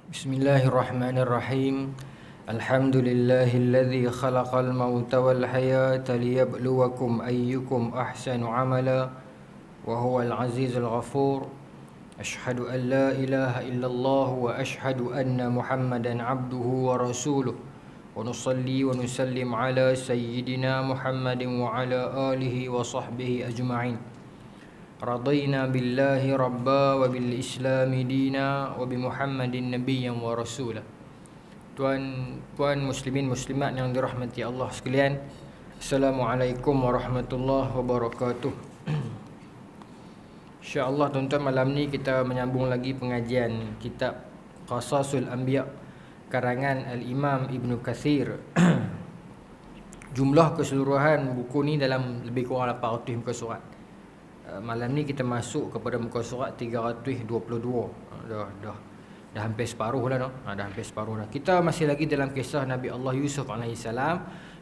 Bismillahirrahmanirrahim. Alhamdulillahilladzi khalaqal mauta wal hayata liyabluwakum ayyukum ahsanu amala wa huwal azizul ghafur. Ashhadu an la ilaha illallah wa ashhadu anna Muhammadan abduhu wa rasuluh. Wa nusalli wa nusallim ala sayyidina Muhammadin wa ala alihi wa sahbihi ajma'in. Radayna billahi rabba wa bil islami dina wa bi Muhammadin nabiyyan wa rasulah. Tuan muslimin muslimat yang dirahmati Allah sekalian, Assalamualaikum warahmatullahi wabarakatuh. InsyaAllah tuan-tuan, malam ni kita menyambung lagi pengajian kitab Qasasul Anbiya karangan Al-Imam Ibn Kathir. Jumlah keseluruhan buku ni dalam lebih kurang 800 muka surat. Malam ni kita masuk kepada muka surat 322. Dah hampir separuh lah, no? Dah hampir separuh dah. Kita masih lagi dalam kisah Nabi Allah Yusuf AS.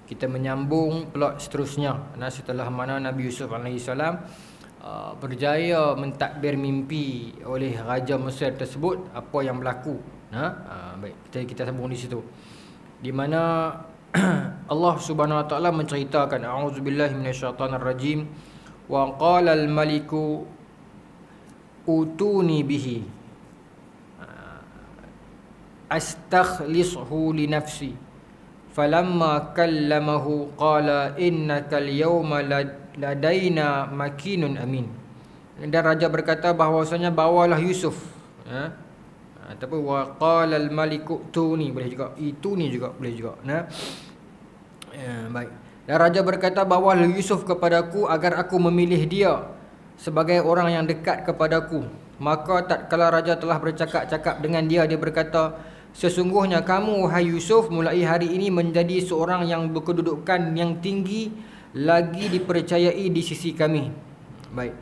Kita menyambung plot seterusnya. Setelah mana Nabi Yusuf AS berjaya mentadbir mimpi oleh Raja Mesir tersebut, apa yang berlaku. Baik, kita sambung di situ. Di mana Allah Subhanahu Wa Taala menceritakan, a'udzubillahi minasyaitonirrajim. Wa qala al-maliku utuni bihi astakhlishu li nafsi falamma kallamahu qala innaka al-yawma ladaina makinun amin. Dan raja berkata bahawasanya bawalah Yusuf, ataupun wa qala al-maliku utuni, boleh juga ituni juga boleh juga. Baik. Dan raja berkata, bawalah Yusuf kepadaku agar aku memilih dia sebagai orang yang dekat kepadaku. Maka tatkala raja telah bercakap-cakap dengan dia, dia berkata, sesungguhnya kamu, wahai Yusuf, mulai hari ini menjadi seorang yang berkedudukan yang tinggi, lagi dipercayai di sisi kami. Baik.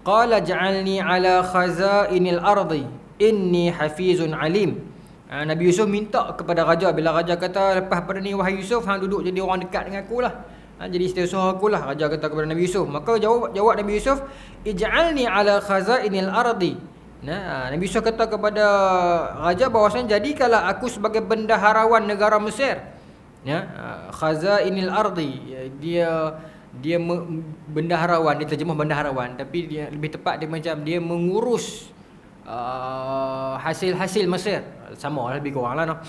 Qala ja'alni ala khazainil ardi inni hafizun alim. Nabi Yusuf minta kepada raja. Bila raja kata, lepas pada ni wahai Yusuf, hang duduk jadi orang dekat dengan aku lah, jadi setiausaha aku lah. Raja kata kepada Nabi Yusuf. Maka jawab Nabi Yusuf, ij'alni ala khazainil ardi. Nabi Yusuf kata kepada raja bahawasanya, jadikanlah aku sebagai bendaharawan negara Mesir. Khazainil ardi, dia bendaharawan, dia terjemah bendaharawan, tapi dia lebih tepat dia macam dia mengurus hasil-hasil Mesir. Sama lah, lebih kurang lah, no?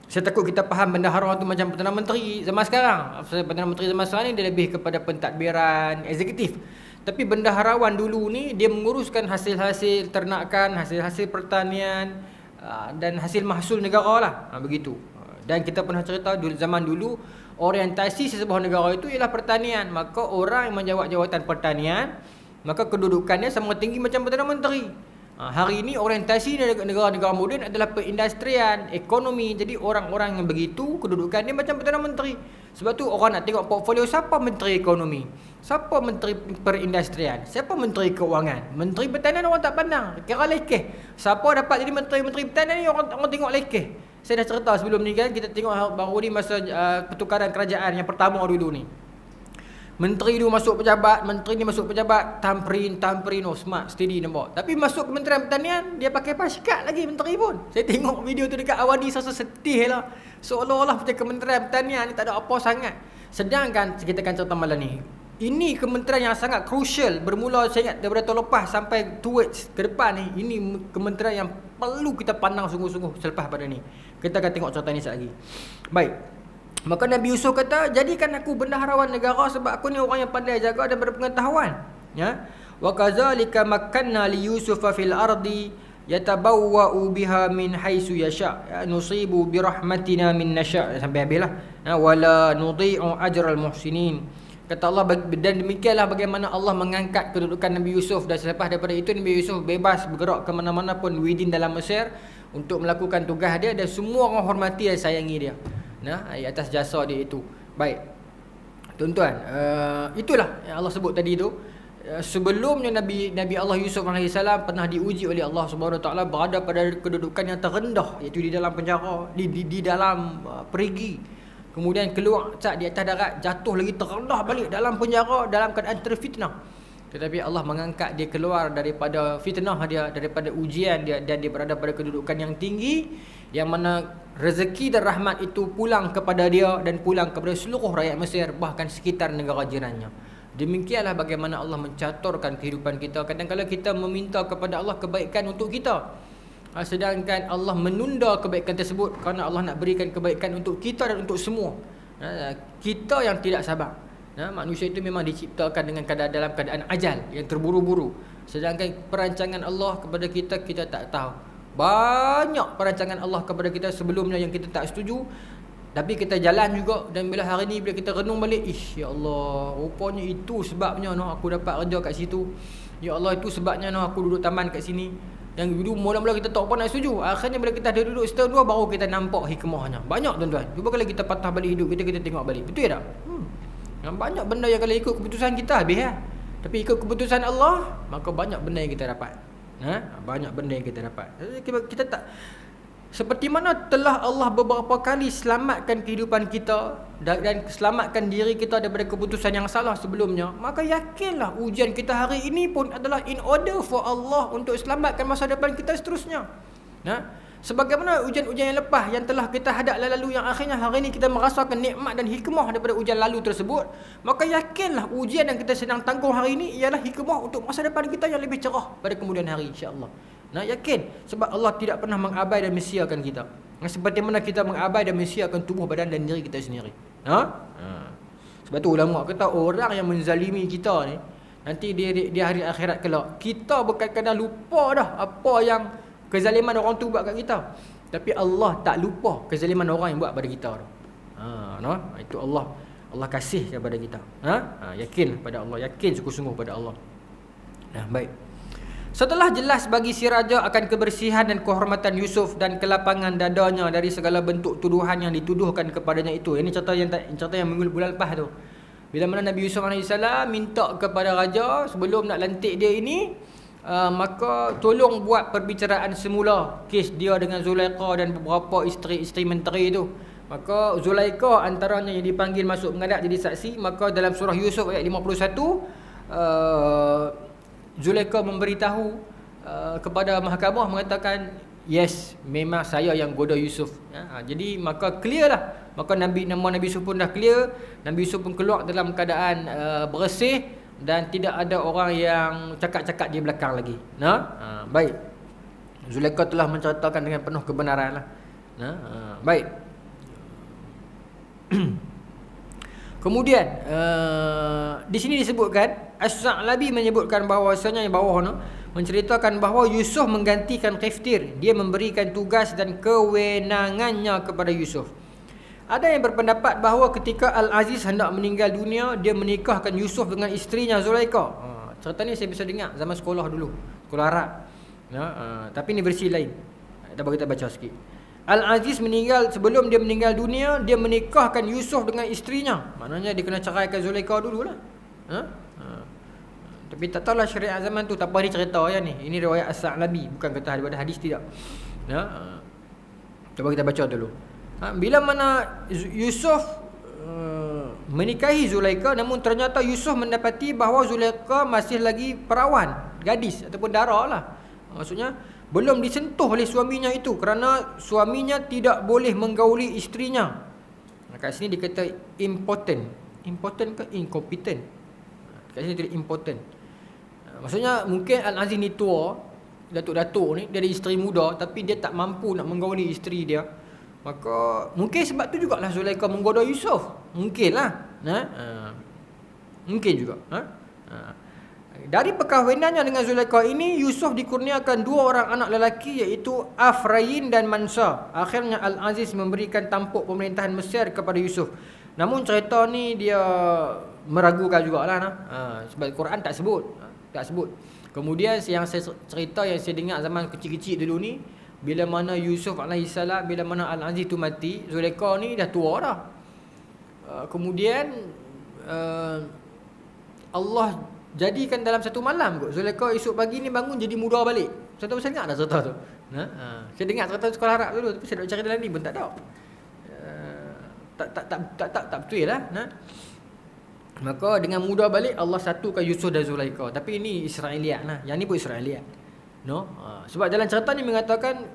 Saya takut kita faham bendahara tu macam Perdana Menteri zaman sekarang. Perdana Menteri zaman sekarang ni dia lebih kepada pentadbiran eksekutif. Tapi bendaharawan dulu ni dia menguruskan hasil-hasil ternakan, hasil-hasil pertanian, dan hasil mahsul negara lah, begitu. Dan kita pernah cerita zaman dulu, orientasi sesebuah negara itu ialah pertanian. Maka orang yang menjawat jawatan pertanian, maka kedudukannya sama tinggi macam Perdana Menteri. Hari ini orientasi negara-negara moden adalah perindustrian, ekonomi. Jadi orang-orang yang begitu kedudukan dia macam Perdana Menteri. Sebab tu orang nak tengok portfolio siapa menteri ekonomi, siapa menteri perindustrian, siapa menteri keuangan. Menteri pertanian orang tak pandang, kira lekeh. Siapa dapat jadi menteri pertanian ni orang tengok lekeh. Saya dah cerita sebelum ni kan, kita tengok baru ni masa pertukaran kerajaan yang pertama dulu ni. Menteri tu masuk pejabat, menteri ni masuk pejabat, tamprin, smart, steady nampak. Tapi masuk Kementerian Pertanian, dia pakai paskat lagi menteri pun. Saya tengok video tu dekat Awadi, rasa sedih lah. Seolah-olah macam Kementerian Pertanian ni tak ada apa sangat. Sedangkan kita akan cerita malam ni, ini kementerian yang sangat crucial. Bermula saya ingat daripada tahun lepas sampai towards ke depan ni, ini kementerian yang perlu kita pandang sungguh-sungguh selepas pada ni. Kita akan tengok cerita ni sekejap lagi. Baik. Maka Nabi Yusuf kata, jadikan aku bendaharawan negara sebab aku ni orang yang pandai jaga dan berpengetahuan. Wa kadzalika makkanna li Yusufa fil ardi yatabawwa'u biha min haitsu yasha. Nusibu bi rahmatina min nasha. Sampai habislah. Wala nudhi'u ajral muhsinin. Kata Allah, dan demikianlah bagaimana Allah mengangkat kedudukan Nabi Yusuf. Dan selepas daripada itu Nabi Yusuf bebas bergerak ke mana-mana pun within dalam Mesir untuk melakukan tugas dia, dan semua orang hormati dan sayangi dia. Atas jasa dia itu. Baik, tuan-tuan, itulah yang Allah sebut tadi tu. Sebelumnya Nabi Allah Yusuf AS pernah diuji oleh Allah Subhanahu Wa Taala berada pada kedudukan yang terendah, iaitu di dalam penjara, di dalam perigi. Kemudian keluar di atas darat, jatuh lagi terendah balik dalam penjara dalam keadaan terfitnah. Tetapi Allah mengangkat dia keluar daripada fitnah dia, daripada ujian dia, dan dia berada pada kedudukan yang tinggi, yang mana rezeki dan rahmat itu pulang kepada dia dan pulang kepada seluruh rakyat Mesir, bahkan sekitar negara jirannya. Demikianlah bagaimana Allah mencaturkan kehidupan kita. Kadang-kadang kita meminta kepada Allah kebaikan untuk kita, sedangkan Allah menunda kebaikan tersebut kerana Allah nak berikan kebaikan untuk kita dan untuk semua. Kita yang tidak sabar. Manusia itu memang diciptakan dengan dalam keadaan ajal yang terburu-buru. Sedangkan perancangan Allah kepada kita, kita tak tahu. Banyak perancangan Allah kepada kita sebelumnya yang kita tak setuju, tapi kita jalan juga. Dan bila hari ni, bila kita renung balik, ya Allah, rupanya itu sebabnya aku dapat kerja kat situ. Ya Allah, itu sebabnya aku duduk taman kat sini. Yang dulu mula-mula kita tak pernah setuju. Akhirnya bila kita ada duduk setahun dua, baru kita nampak hikmahnya. Banyak tuan-tuan. Cuba kalau kita patah balik hidup kita, kita tengok balik. Betul tak? Banyak benda yang kalau ikut keputusan kita habis ya. Tapi ikut keputusan Allah, maka banyak benda yang kita dapat. Banyak benda yang kita dapat. Kita tak, seperti mana telah Allah beberapa kali selamatkan kehidupan kita dan selamatkan diri kita daripada keputusan yang salah sebelumnya, maka yakinlah ujian kita hari ini pun adalah in order for Allah untuk selamatkan masa depan kita seterusnya. Sebagaimana ujian-ujian yang lepas yang telah kita hadap lalu, yang akhirnya hari ini kita merasakan nikmat dan hikmah daripada ujian lalu tersebut, maka yakinlah ujian yang kita sedang tanggung hari ini ialah hikmah untuk masa depan kita yang lebih cerah pada kemudian hari, insya-Allah. Yakin, sebab Allah tidak pernah mengabai dan mensia-siakan kita. Seperti mana kita mengabai dan mensia-siakan tubuh badan dan diri kita sendiri. Sebab tu ulama kata orang yang menzalimi kita ni, nanti dia hari akhirat kelak, kita bukan kena lupa dah apa yang kezaliman orang tu buat kat kita, tapi Allah tak lupa kezaliman orang yang buat pada kita tu. Itu Allah kasih kepada kita. Yakin pada Allah, yakin sungguh-sungguh pada Allah. Baik. Setelah jelas bagi si raja akan kebersihan dan kehormatan Yusuf dan kelapangan dadanya dari segala bentuk tuduhan yang dituduhkan kepadanya itu. Ini cerita yang minggu bulan lepas tu. Bila mana Nabi Yusuf AS minta kepada raja sebelum nak lantik dia ini, maka tolong buat perbicaraan semula kes dia dengan Zulaikha dan beberapa isteri-isteri menteri itu. Maka Zulaikha antaranya yang dipanggil masuk menghadap jadi saksi. Maka dalam surah Yusuf ayat 51, Zulaikha memberitahu kepada mahkamah, mengatakan yes, memang saya yang goda Yusuf. Jadi maka clear lah. Maka nama Nabi Yusuf pun dah clear. Nabi Yusuf pun keluar dalam keadaan bersih dan tidak ada orang yang cakap-cakap di belakang lagi. Baik. Zulaikha telah menceritakan dengan penuh kebenaran lah. Baik. Kemudian di sini disebutkan, As-Sa'labi menyebutkan bahawasanya yang bawah tu menceritakan bahawa Yusuf menggantikan Khiftir. Dia memberikan tugas dan kewenangannya kepada Yusuf. Ada yang berpendapat bahawa ketika Al-Aziz hendak meninggal dunia, dia menikahkan Yusuf dengan isterinya Zulaikha. Cerita ni saya bisa dengar zaman sekolah dulu, sekolah Arab. Tapi ni versi lain. Cuba kita baca sikit. Al-Aziz meninggal, sebelum dia meninggal dunia, dia menikahkan Yusuf dengan isterinya. Maknanya dia kena ceraikan Zulaikha dululah. Tapi tak tahulah syariat zaman tu, tak apa dia cerita ya ni. Ini riwayat As-Sa'labi, bukan kata daripada hadis, tidak. Cuba kita baca dulu. Bila mana Yusuf menikahi Zulaikha, namun ternyata Yusuf mendapati bahawa Zulaikha masih lagi perawan, gadis ataupun dara lah. Maksudnya belum disentuh oleh suaminya itu, kerana suaminya tidak boleh menggauli isterinya. Kat sini dia kata important. Important ke incompetent? Kat sini dia important. Maksudnya mungkin Al-Aziz ni tua, datuk-datuk ni, dia ada isteri muda, tapi dia tak mampu nak menggauli isteri dia. Maka mungkin sebab tu jugalah Zulaikha menggoda Yusuf. Mungkinlah. Mungkin juga. Dari perkahwinannya dengan Zulaikha ini, Yusuf dikurniakan 2 orang anak lelaki, iaitu Afrayin dan Mansa. Akhirnya Al-Aziz memberikan tampuk pemerintahan Mesir kepada Yusuf. Namun cerita ni dia meragukan jugalah. Sebab Quran tak sebut. Kemudian yang saya cerita, yang saya dengar zaman kecil-kecil dulu ni, bila mana Yusuf AS, bila mana Al-Aziz tu mati, Zulaikha ni dah tua dah. Kemudian Allah jadikan dalam satu malam kot, Zulaikha esok pagi ni bangun jadi muda balik. Saya tahu, saya dengar dah cerita tu. Saya dengar cerita sekolah Arab dulu, tapi saya nak cari dalam ni pun tak ada. Tak betul lah. Maka dengan mudah balik Allah satukan Yusuf dan Zulaikha. Tapi ini Israeliat lah. Yang ni pun Israeliat. No? Sebab dalam cerita ni mengatakan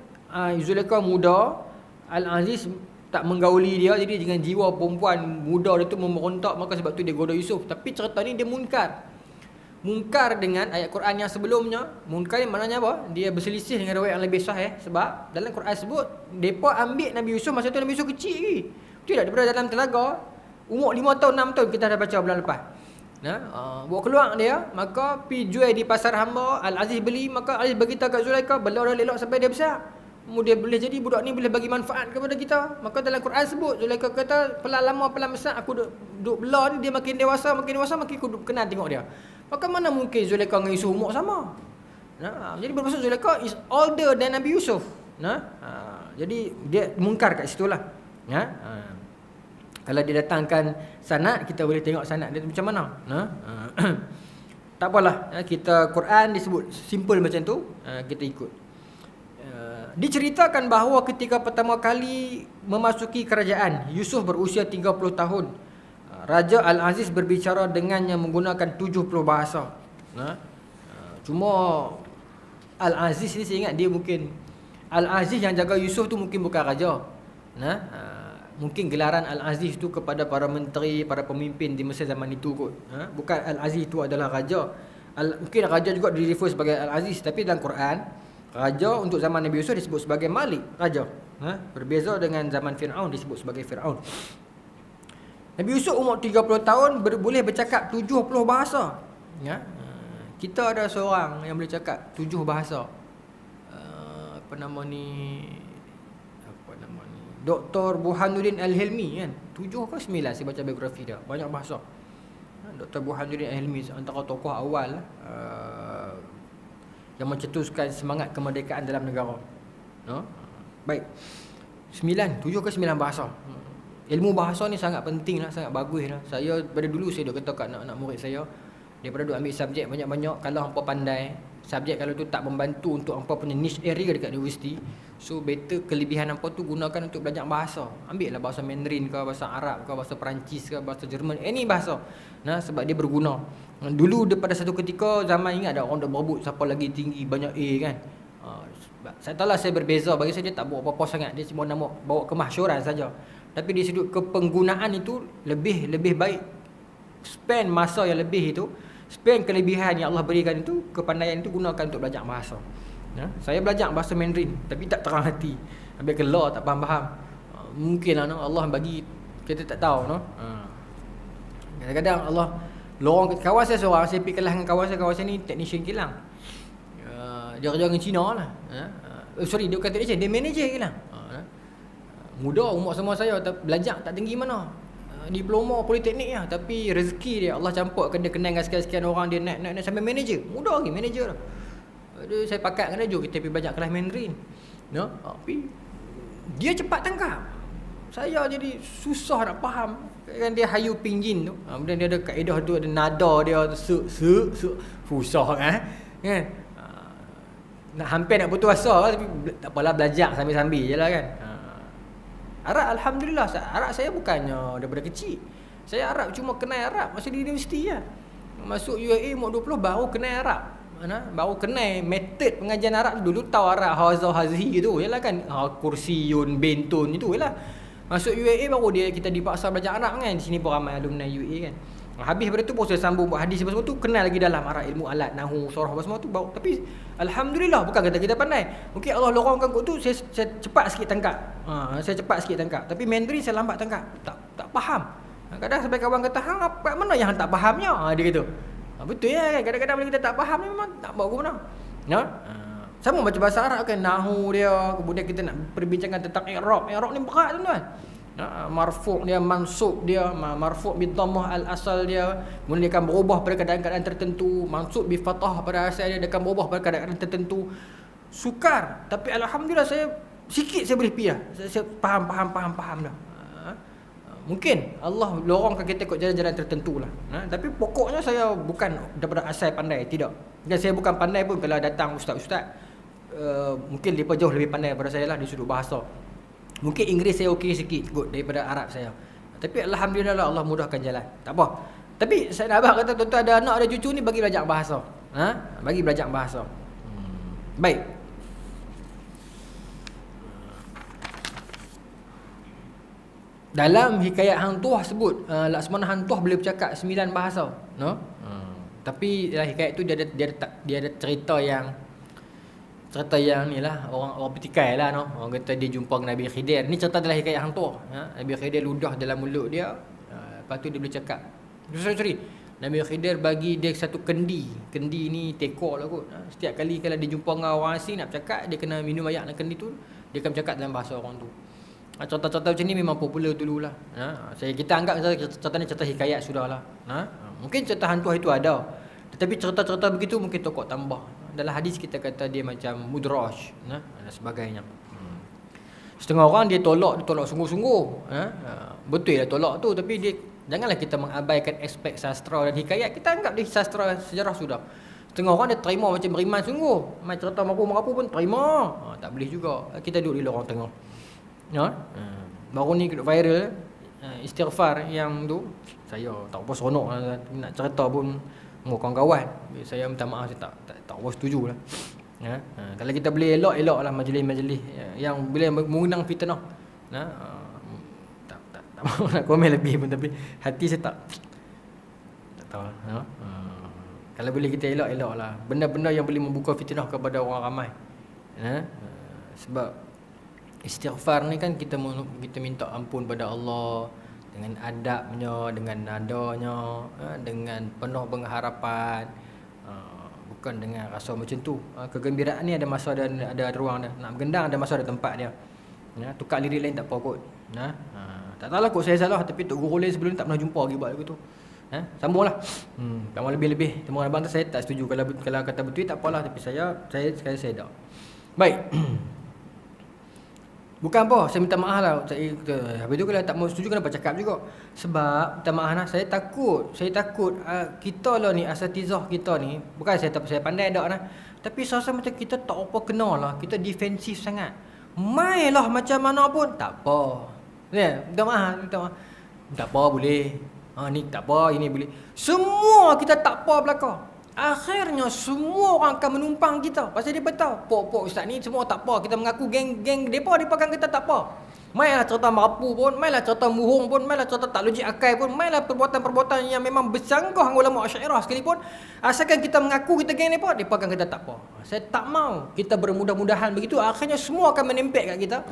Zulaikha muda, Al-Aziz tak menggauli dia, jadi dengan jiwa perempuan muda dia tu memberontak, maka sebab tu dia goda Yusuf. Tapi cerita ni dia munkar. Munkar dengan ayat Quran yang sebelumnya. Munkar ni maknanya apa? Dia berselisih dengan riwayat yang lebih sahih. Sebab dalam Quran sebut depa ambil Nabi Yusuf masa tu Nabi Yusuf kecil lagi. Tidak daripada dalam telaga. Umur 5 tahun 6 tahun kita dah baca bulan lepas. Bawa keluar dia, maka pi jual di pasar hamba, Al-Aziz beli, maka Aziz beritahu kat Zulaikha, belah dah lelok sampai dia besar. Kemudian boleh jadi budak ni boleh bagi manfaat kepada kita. Maka dalam Quran sebut Zulaikha kata, pelan lama pelan besar aku duk belah ni, dia makin dewasa makin aku duk kenal tengok dia. Maka mana mungkin Zulaikha dengan Yusuf umur sama? Jadi bermaksud Zulaikha is older than Nabi Yusuf. Jadi dia mungkar kat situlah. Kalau dia datangkan sanad, kita boleh tengok sanad dia macam mana. Tak apalah, kita Quran disebut simple macam tu, kita ikut. Diceritakan bahawa ketika pertama kali memasuki kerajaan, Yusuf berusia 30 tahun. Raja Al-Aziz berbicara dengannya menggunakan 70 bahasa. Cuma Al-Aziz ni saya ingat dia mungkin Al-Aziz yang jaga Yusuf tu mungkin bukan raja. Mungkin gelaran Al-Aziz tu kepada para menteri, para pemimpin di Mesir zaman itu kot. Bukan Al-Aziz tu adalah raja. Mungkin raja juga di-refer sebagai Al-Aziz, tapi dalam Quran raja untuk zaman Nabi Yusuf disebut sebagai Malik, raja. Berbeza dengan zaman Fir'aun disebut sebagai Fir'aun. Nabi Yusuf umur 30 tahun boleh bercakap 70 bahasa. Kita ada seorang yang boleh cakap 7 bahasa. Apa nama ni? Dr. Burhanuddin Al-Hilmi kan. 7 ke 9 saya baca biografi dia. Banyak bahasa. Dr. Burhanuddin Al-Hilmi antara tokoh awal yang mencetuskan semangat kemerdekaan dalam negara. Baik. 7 ke 9 bahasa. Ilmu bahasa ni sangat penting lah, sangat bagus lah. Saya pada dulu saya duk kata kat anak-anak murid saya, daripada duk ambil subjek banyak-banyak, kalau hampa pandai subjek kalau tu tak membantu untuk hampa punya niche area dekat universiti, so better kelebihan hampa tu gunakan untuk belajar bahasa. Ambil lah bahasa Mandarin ke, bahasa Arab ke, bahasa Perancis ke, bahasa Jerman, any bahasa. Sebab dia berguna. Dulu pada satu ketika zaman ingat ada orang dah berebut siapa lagi tinggi banyak A kan. Saya tahu lah saya berbeza, bagi saya dia tak bawa apa-apa sangat, dia cuma nak bawa kemasyhuran saja. Tapi di sudut kepenggunaan itu lebih baik. Spend masa yang lebih itu, spend kelebihan yang Allah berikan itu, kepandaian itu gunakan untuk belajar bahasa. Saya belajar bahasa Mandarin tapi tak terang hati. Habis keluar tak faham-faham. Mungkin Allah bagi kita tak tahu Kadang-kadang Allah lorong kawan saya seorang, saya pergi kelas dengan kawan saya ni technician kilang. Dia kerja dengan Cina lah. Sorry, dia bukan technician, dia manager kilang. Muda umur sama saya, belajar tak tinggi mana. Diploma politeknik lah, tapi rezeki dia Allah campurkan, dia kenal dengan sekian-sekian orang, dia naik sampai manager. Muda lagi manager lah. Saya pakat dengan dia, jom kita pergi belajar kelas Mandarin. Tapi dia cepat tangkap. Saya jadi susah nak faham. Kan dia hayu pinjin tu. Kemudian dia ada kaedah tu, ada nada dia susah kan. Hampir nak putus asa, tapi tak apalah, belajar sambil-sambil je lah kan. Arab Alhamdulillah, Arab saya bukannya daripada kecil. Saya Arab cuma kenal Arab masa di universiti lah. Masuk UAE umur 20 baru kenal Arab. Baru kenal metod pengajian Arab dulu, tahu Arab Hazah Hazhi tu yalah kan. Kursiyun, Bentun itu yalah. Masuk UAE baru kita dipaksa belajar Arab kan. Di sini pun ramai alumni UAE kan. Habis pada tu pun saya sambung buat hadis semua tu, kenal lagi dalam Arab, ilmu alat, nahu, sorah semua tu baru. Tapi Alhamdulillah, bukan kata kita pandai. Mungkin Allah lorongkan kot tu, saya cepat sikit tangkap. Tapi Mandarin saya lambat tangkap. Tak faham. Kadang sampai kawan kata, hang apa mana yang tak fahamnya? Dia gitu. Betul ya kan, kadang-kadang bila kita tak faham ni memang tak bawa ke mana. Sama baca bahasa Arab kan, nahu dia, kemudian kita nak perbincangkan tentang i'rab. I'rab ni berat tuan-tuan. Marfu' dia, mansub dia, marfu' bi dhammah al-asal dia, kemudian dia akan berubah pada keadaan-keadaan tertentu, mansub bi fathah pada asal dia akan berubah pada keadaan tertentu. Sukar, tapi alhamdulillah saya sikit saya boleh piah. Saya faham dah. Mungkin Allah lorongkan kita ikut jalan-jalan tertentu lah. Tapi pokoknya saya bukan daripada asal pandai, tidak. Dan saya bukan pandai pun kalau datang ustaz-ustaz, mungkin mereka jauh lebih pandai daripada saya lah di sudut bahasa. Mungkin Inggeris saya okey sikit kot daripada Arab saya. Tapi alhamdulillah Allah mudahkan jalan. Tak apa. Tapi saya nak abang kata tuan-tuan ada anak ada cucu ni bagi belajar bahasa. Bagi belajar bahasa. Baik. Dalam hikayat Hang Tuah sebut Laksmana Hang Tuah boleh bercakap 9 bahasa, no? Tapi dalam hikayat tu dia ada cerita yang ni lah, orang petikai lah, no. Orang kata dia jumpa dengan Nabi Khidir. Ni cerita dalam hikayat Hang Tuah. Nabi Khidir ludah dalam mulut dia, lepas tu dia boleh cakap. Sorry. Nabi Khidir bagi dia satu kendi. Kendi ni tekor lah kot. Setiap kali kalau dia jumpa dengan orang asing nak bercakap, dia kena minum air dalam kendi tu, dia akan bercakap dalam bahasa orang tu. Cerita-cerita macam ni memang popular dululah. Kita anggap cerita ni cerita hikayat sudahlah. Mungkin cerita Hang Tuah itu ada, tetapi cerita-cerita begitu mungkin tokoh tambah. Dalam hadis kita kata dia macam mudraj, dan sebagainya. Setengah orang dia tolak sungguh-sungguh. Betul lah tolak tu, tapi dia janganlah kita mengabaikan aspek sastra dan hikayat. Kita anggap dia sastra sejarah sudah. Setengah orang dia terima macam beriman sungguh. Macam cerita merapu pun terima. Tak boleh juga. Kita duduk di lorong tengah. Baru ni viral istighfar yang tu, saya tak apa seronok nak cerita pun dengan kawan-kawan. Saya minta maaf, saya tak apa setuju lah. Kalau kita boleh elok lah majlis-majlis yang boleh mengundang fitnah. Tak mahu nak komen lebih pun, tapi hati saya tak tahu. Kalau boleh kita elok lah benda-benda yang boleh membuka fitnah kepada orang ramai. Sebab istighfar ni kan kita minta ampun pada Allah dengan adabnya, dengan nadanya, dengan penuh pengharapan, bukan dengan rasa macam tu. Kegembiraan ni ada masa ada ruang dia. Nak bergendang ada masa ada tempat dia. Tukar lirik lain tak apa kot. Tak tahulah kot saya salah, tapi tok guru lain sebelum ni tak pernah jumpa lagi buat begitu. Sambunglah. Kalau lebih-lebih temuan abang tu saya tak setuju. Kalau kata betul tak apalah, tapi saya dak. Baik. Bukan apa, saya minta maaf lah. Habis tu kalau tak mau setuju kenapa cakap juga. Sebab minta maaf lah, saya takut kita lah ni asatizah kita ni, bukan saya pandai dak lah, tapi rasa macam kita tak apa kena lah, kita defensif sangat. Mai lah macam mana pun tak apa. Minta maaf. Tak apa boleh. Ni tak apa, ini boleh. Semua kita tak apa belaka. Akhirnya semua orang akan menumpang kita. Pasal dia tahu pok ustaz ni semua tak apa. Kita mengaku geng depa akan kita tak apa. Mainlah cerita merapu pun, mainlah cerita muhung pun, mainlah cerita tak logik akal pun, mainlah perbuatan-perbuatan yang memang bersanggah dengan ulama Asy'ariyah sekalipun, asalkan kita mengaku kita geng depa akan kita tak apa. Saya tak mau kita bermudah-mudahan begitu, akhirnya semua akan menempel kat kita.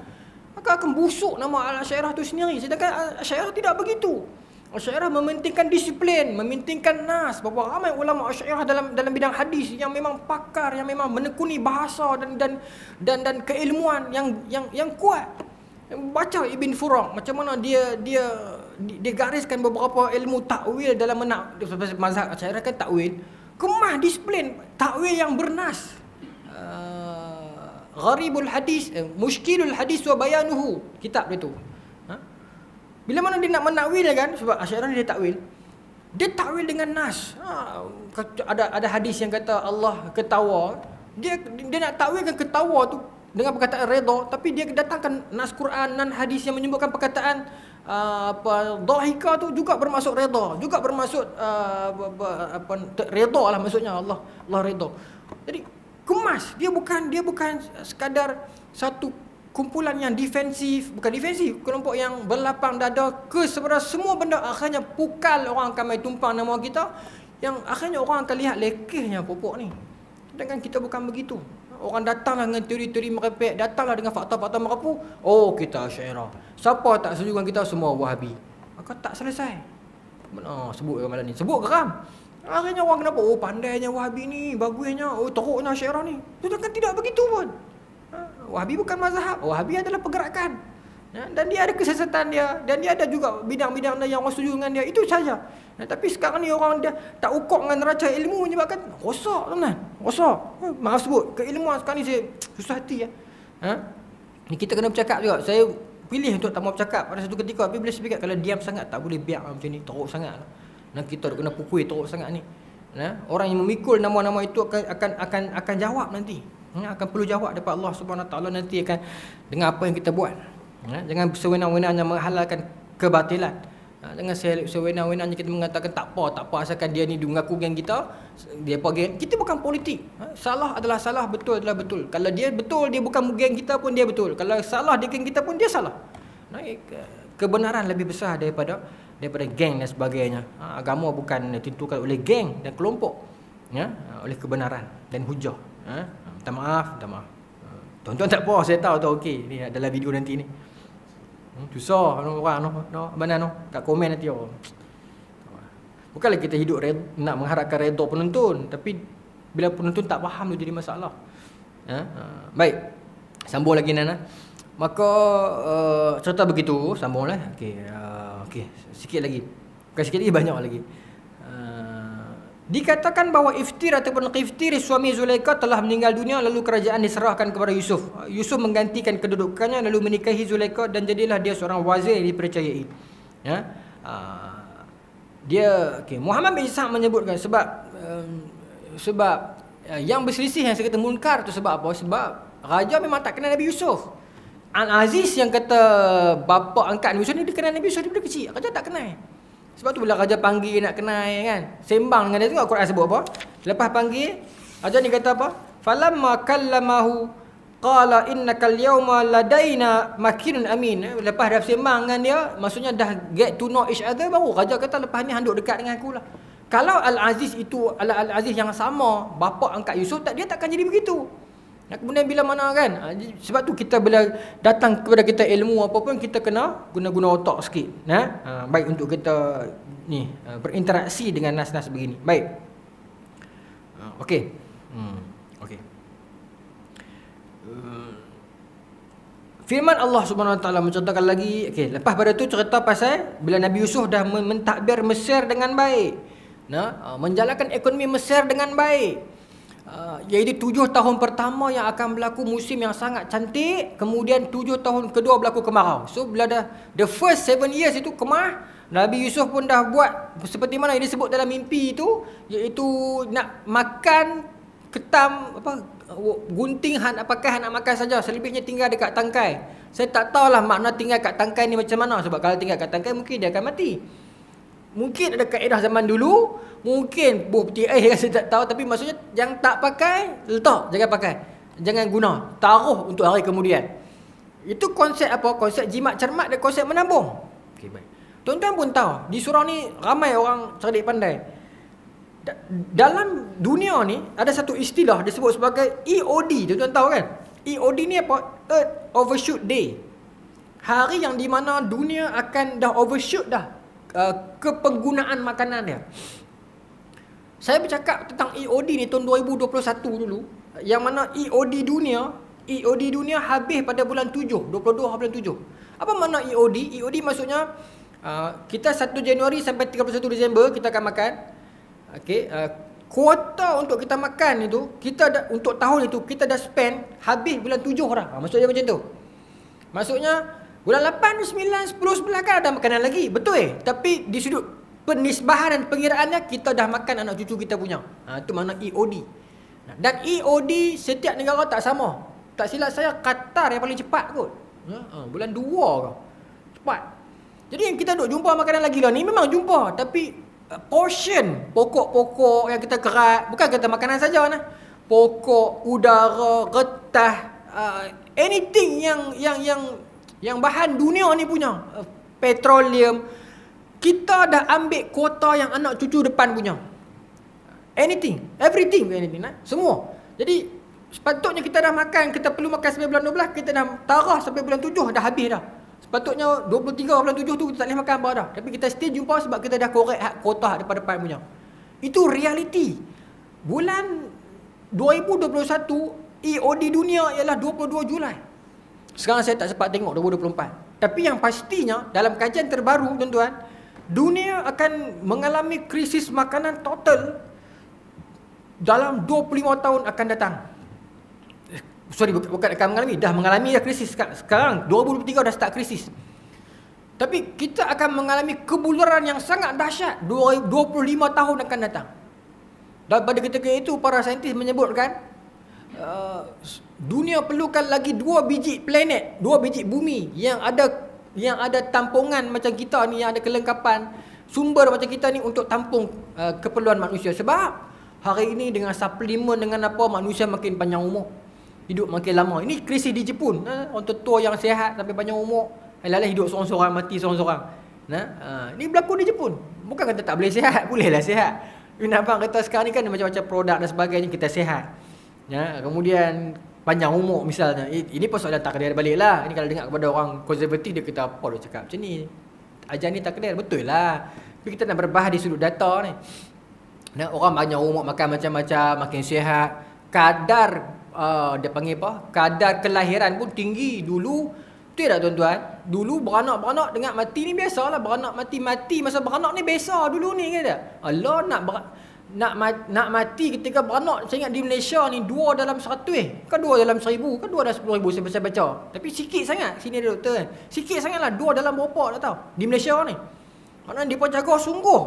Maka akan busuk nama Al-Asy'ariyah tu sendiri. Sedangkan Asy'ariyah tidak begitu. Asy'ariyah mementingkan disiplin, mementingkan nas. Berapa ramai ulama Asy'ariyah dalam bidang hadis yang memang pakar, yang memang menekuni bahasa dan keilmuan yang kuat. Baca Ibn Furaq macam mana dia gariskan beberapa ilmu takwil dalam mazhab Asy'ariyah kan takwil. Kemah disiplin, takwil yang bernas. Gharibul hadis, mushkilul hadis wa bayanuhu, kitab dia tu. Bila mana dia nak menakwil kan, sebab Asy'ariyah dia takwil dengan nas. Ada hadis yang kata Allah ketawa, dia nak takwilkan ketawa tu dengan perkataan redha, tapi dia datangkan nas Quran dan hadis yang menyebutkan perkataan dhahika tu juga bermaksud redha, juga bermaksud redha lah maksudnya, Allah redha. Jadi kemas, dia bukan sekadar satu kumpulan yang defensif, bukan defensif, kelompok yang berlapang dada ke sebenarnya semua benda. Akhirnya pukal orang akan mai tumpang nama kita, yang akhirnya orang akan lihat lekehnya pokok ni. Sedangkan kita bukan begitu. Orang datanglah dengan teori-teori merepek, datanglah dengan fakta-fakta merapu, oh kita Asy'ariyah. Siapa tak setuju dengan kita, semua Wahabi. Maka tak selesai. Sebut malam ni, sebut geram. Akhirnya orang kenapa, oh pandainya Wahabi ni, bagusnya, oh teruknya Asy'ariyah ni. Sedangkan tidak begitu pun. Wahabi bukan mazhab, Wahabi adalah pergerakan. Dan dia ada kesesatan dia, dan dia ada juga bidang-bidang yang orang setuju dengan dia. Itu saja. Tapi sekarang ni orang dia tak ukur dengan neraca ilmu, menyebabkan rosak tuan-tuan. Rosak. Maaf sebut, keilmuan sekarang ni saya susah hati Ni kita kena bercakap juga. Saya pilih untuk tak mau bercakap pada satu ketika, tapi bila saya fikir kalau diam sangat tak boleh biar macam ni, teruk sangat. Dan kita kena pukul teruk sangat ni. Orang yang memikul nama-nama itu akan jawab nanti. Akan perlu jawab daripada Allah Subhanahu Wa Taala nanti akan dengan apa yang kita buat. Jangan sewenang-wenangnya menghalalkan kebatilan. Jangan sewenang-wenangnya kita mengatakan tak apa asalkan dia ni mengaku geng kita, dia apa geng. Kita bukan politik. Salah adalah salah, betul adalah betul. Kalau dia betul, dia bukan geng kita pun dia betul. Kalau salah dia geng kita pun dia salah. Kebenaran lebih besar daripada geng dan sebagainya. Agama bukan ditentukan oleh geng dan kelompok, oleh kebenaran dan hujah. Minta maaf. Tuan-tuan tak apa, saya tahu tu okey. Ni adalah video nanti ni. Susah orang mana kat komen nanti bukanlah kita hidup nak mengharapkan redha penonton, tapi bila penonton tak faham tu jadi masalah. Baik, sambung lagi Nana. Maka cerita begitu, sambunglah. Okey, sikit lagi. Bukan sikit lagi, banyak lagi. Dikatakan bahawa Iftir ataupun Qiftir suami Zulaikha telah meninggal dunia, lalu kerajaan diserahkan kepada Yusuf. Yusuf menggantikan kedudukannya lalu menikahi Zulaikha dan jadilah dia seorang wazir yang dipercayai. Muhammad bin Ishaq menyebutkan sebab yang berselisih yang saya kata munkar tu sebab apa? Sebab raja memang tak kenal Nabi Yusuf. Al-Aziz yang kata bapa angkat Nabi Yusuf ni dia kenal Nabi Yusuf daripada kecil. Raja tak kenal. Sebab tu bila raja panggil nak kenal kan, sembang dengan dia tu, Al-Quran sebut apa? Lepas panggil, raja ni kata apa? Falamma kallamahu qala innakal yawma ladaina makinun amin. Lepas dah sembang dengan dia, maksudnya dah get to know each other, baru raja kata lepas ni handuk dekat dengan aku lah. Kalau Al-Aziz itu Al-Aziz yang sama, bapa angkat Yusuf, dia takkan jadi begitu. Kemudian bila mana kan, sebab tu kita bila datang kepada kita ilmu apa pun, kita kena guna otak sikit. Baik untuk kita ni berinteraksi dengan nas-nas begini. Baik. Okey. Firman Allah Subhanahu Wa Taala menceritakan lagi. Okey, lepas pada tu cerita pasal bila Nabi Yusuf dah mentadbir Mesir dengan baik. Menjalankan ekonomi Mesir dengan baik. Iaitu 7 tahun pertama yang akan berlaku musim yang sangat cantik, kemudian 7 tahun kedua berlaku kemarau. So bila dah the first 7 years itu kemarau, Nabi Yusuf pun dah buat seperti mana yang disebut dalam mimpi itu, iaitu nak makan ketam gunting apakah nak makan saja, selebihnya tinggal dekat tangkai. Saya tak tahulah makna tinggal kat tangkai ni macam mana, sebab kalau tinggal kat tangkai mungkin dia akan mati. Mungkin ada kaedah zaman dulu, mungkin buah peti air saya tak tahu, tapi maksudnya yang tak pakai, letak, jangan pakai. Jangan guna, taruh untuk hari kemudian. Itu konsep apa? Konsep jimat cermat dan konsep menabung. Okey, baik. Tuan-tuan pun tahu, di surau ni ramai orang cerdik pandai. Dalam dunia ni ada satu istilah disebut sebagai EOD, tuan-tuan tahu kan? EOD ni apa? Earth Overshoot Day. Hari yang di mana dunia akan dah overshoot dah kepenggunaan makanan dia. Saya bercakap tentang EOD ni tahun 2021 dulu, yang mana EOD dunia habis pada bulan 7, 22 bulan 7. Apa makna EOD? EOD maksudnya kita 1 Januari sampai 31 Disember kita akan makan. Okey, kuota untuk kita makan itu, untuk tahun itu kita dah spend habis bulan 7 dah. Maksudnya macam tu. Maksudnya bulan 8, 9, 10, 11 kan ada makanan lagi. Betul tapi di sudut penisbahan dan pengiraannya kita dah makan anak cucu kita punya. Itu makna EOD. Dan EOD setiap negara tak sama. Tak silap saya Qatar yang paling cepat kot. Bulan 2 kau. Cepat. Jadi yang kita duk jumpa makanan lagi lah ni memang jumpa, tapi portion pokok-pokok yang kita kerat, bukan kata makanan saja nah. Pokok, udara, getah, anything yang bahan dunia ni punya, petroleum, kita dah ambil kuota yang anak cucu depan punya. Anything, everything, semua. Jadi sepatutnya kita dah makan, kita perlu makan sampai bulan 12, kita dah tarah sampai bulan 7 dah habis dah. Sepatutnya 23 bulan 7 tu kita tak boleh makan apa dah. Tapi kita still jumpa sebab kita dah korek hak kuota depan-depan punya. Itu reality. Bulan 2021 EOD dunia ialah 22 Julai. Sekarang saya tak sempat tengok 2024. Tapi yang pastinya dalam kajian terbaru tuan-tuan, dunia akan mengalami krisis makanan total dalam 25 tahun akan datang. Bukan akan mengalami, dah mengalami krisis sekarang. 2023 dah start krisis. Tapi kita akan mengalami kebularan yang sangat dahsyat 25 tahun akan datang. Dan pada ketika itu para saintis menyebutkan dunia perlukan lagi 2 biji planet, 2 biji bumi yang ada yang ada tampungan macam kita ni, yang ada kelengkapan sumber macam kita ni untuk tampung keperluan manusia. Sebab hari ini dengan suplemen, dengan apa, manusia makin panjang umur, hidup makin lama. Ini krisis di Jepun. Orang tua yang sihat sampai panjang umur, lalu hidup seorang-seorang, mati seorang-seorang. Ini berlaku di Jepun. Bukan kata tak boleh sihat, bolehlah sihat. Nampak kata sekarang ni kan macam-macam produk dan sebagainya, kita sihat. Kemudian panjang umur misalnya. Ini persoalan takdir balik lah. Ini kalau dengar kepada orang konservatif, dia kata apa dia cakap macam ni, ajar ni takdir. Betul lah, tapi kita nak berbahas di sudut data ni. Orang banyak umur, makan macam-macam, makin sihat, kadar dia panggil apa, kadar kelahiran pun tinggi. Dulu betul tak tuan-tuan? Dulu beranak-beranak dengar mati ni biasalah. Beranak mati masa beranak ni biasa dulu ni, kata Allah nak mati ketika beranak. Saya ingat di Malaysia ni 2 dalam 100, kan 2 dalam 1000, kan 2 dalam 10,000 saya baca. Tapi sikit sangat, sini ada doktor kan, sikit sangatlah, 2 dalam berapa tak tahu di Malaysia ni. Kerana dia pun jaga sungguh,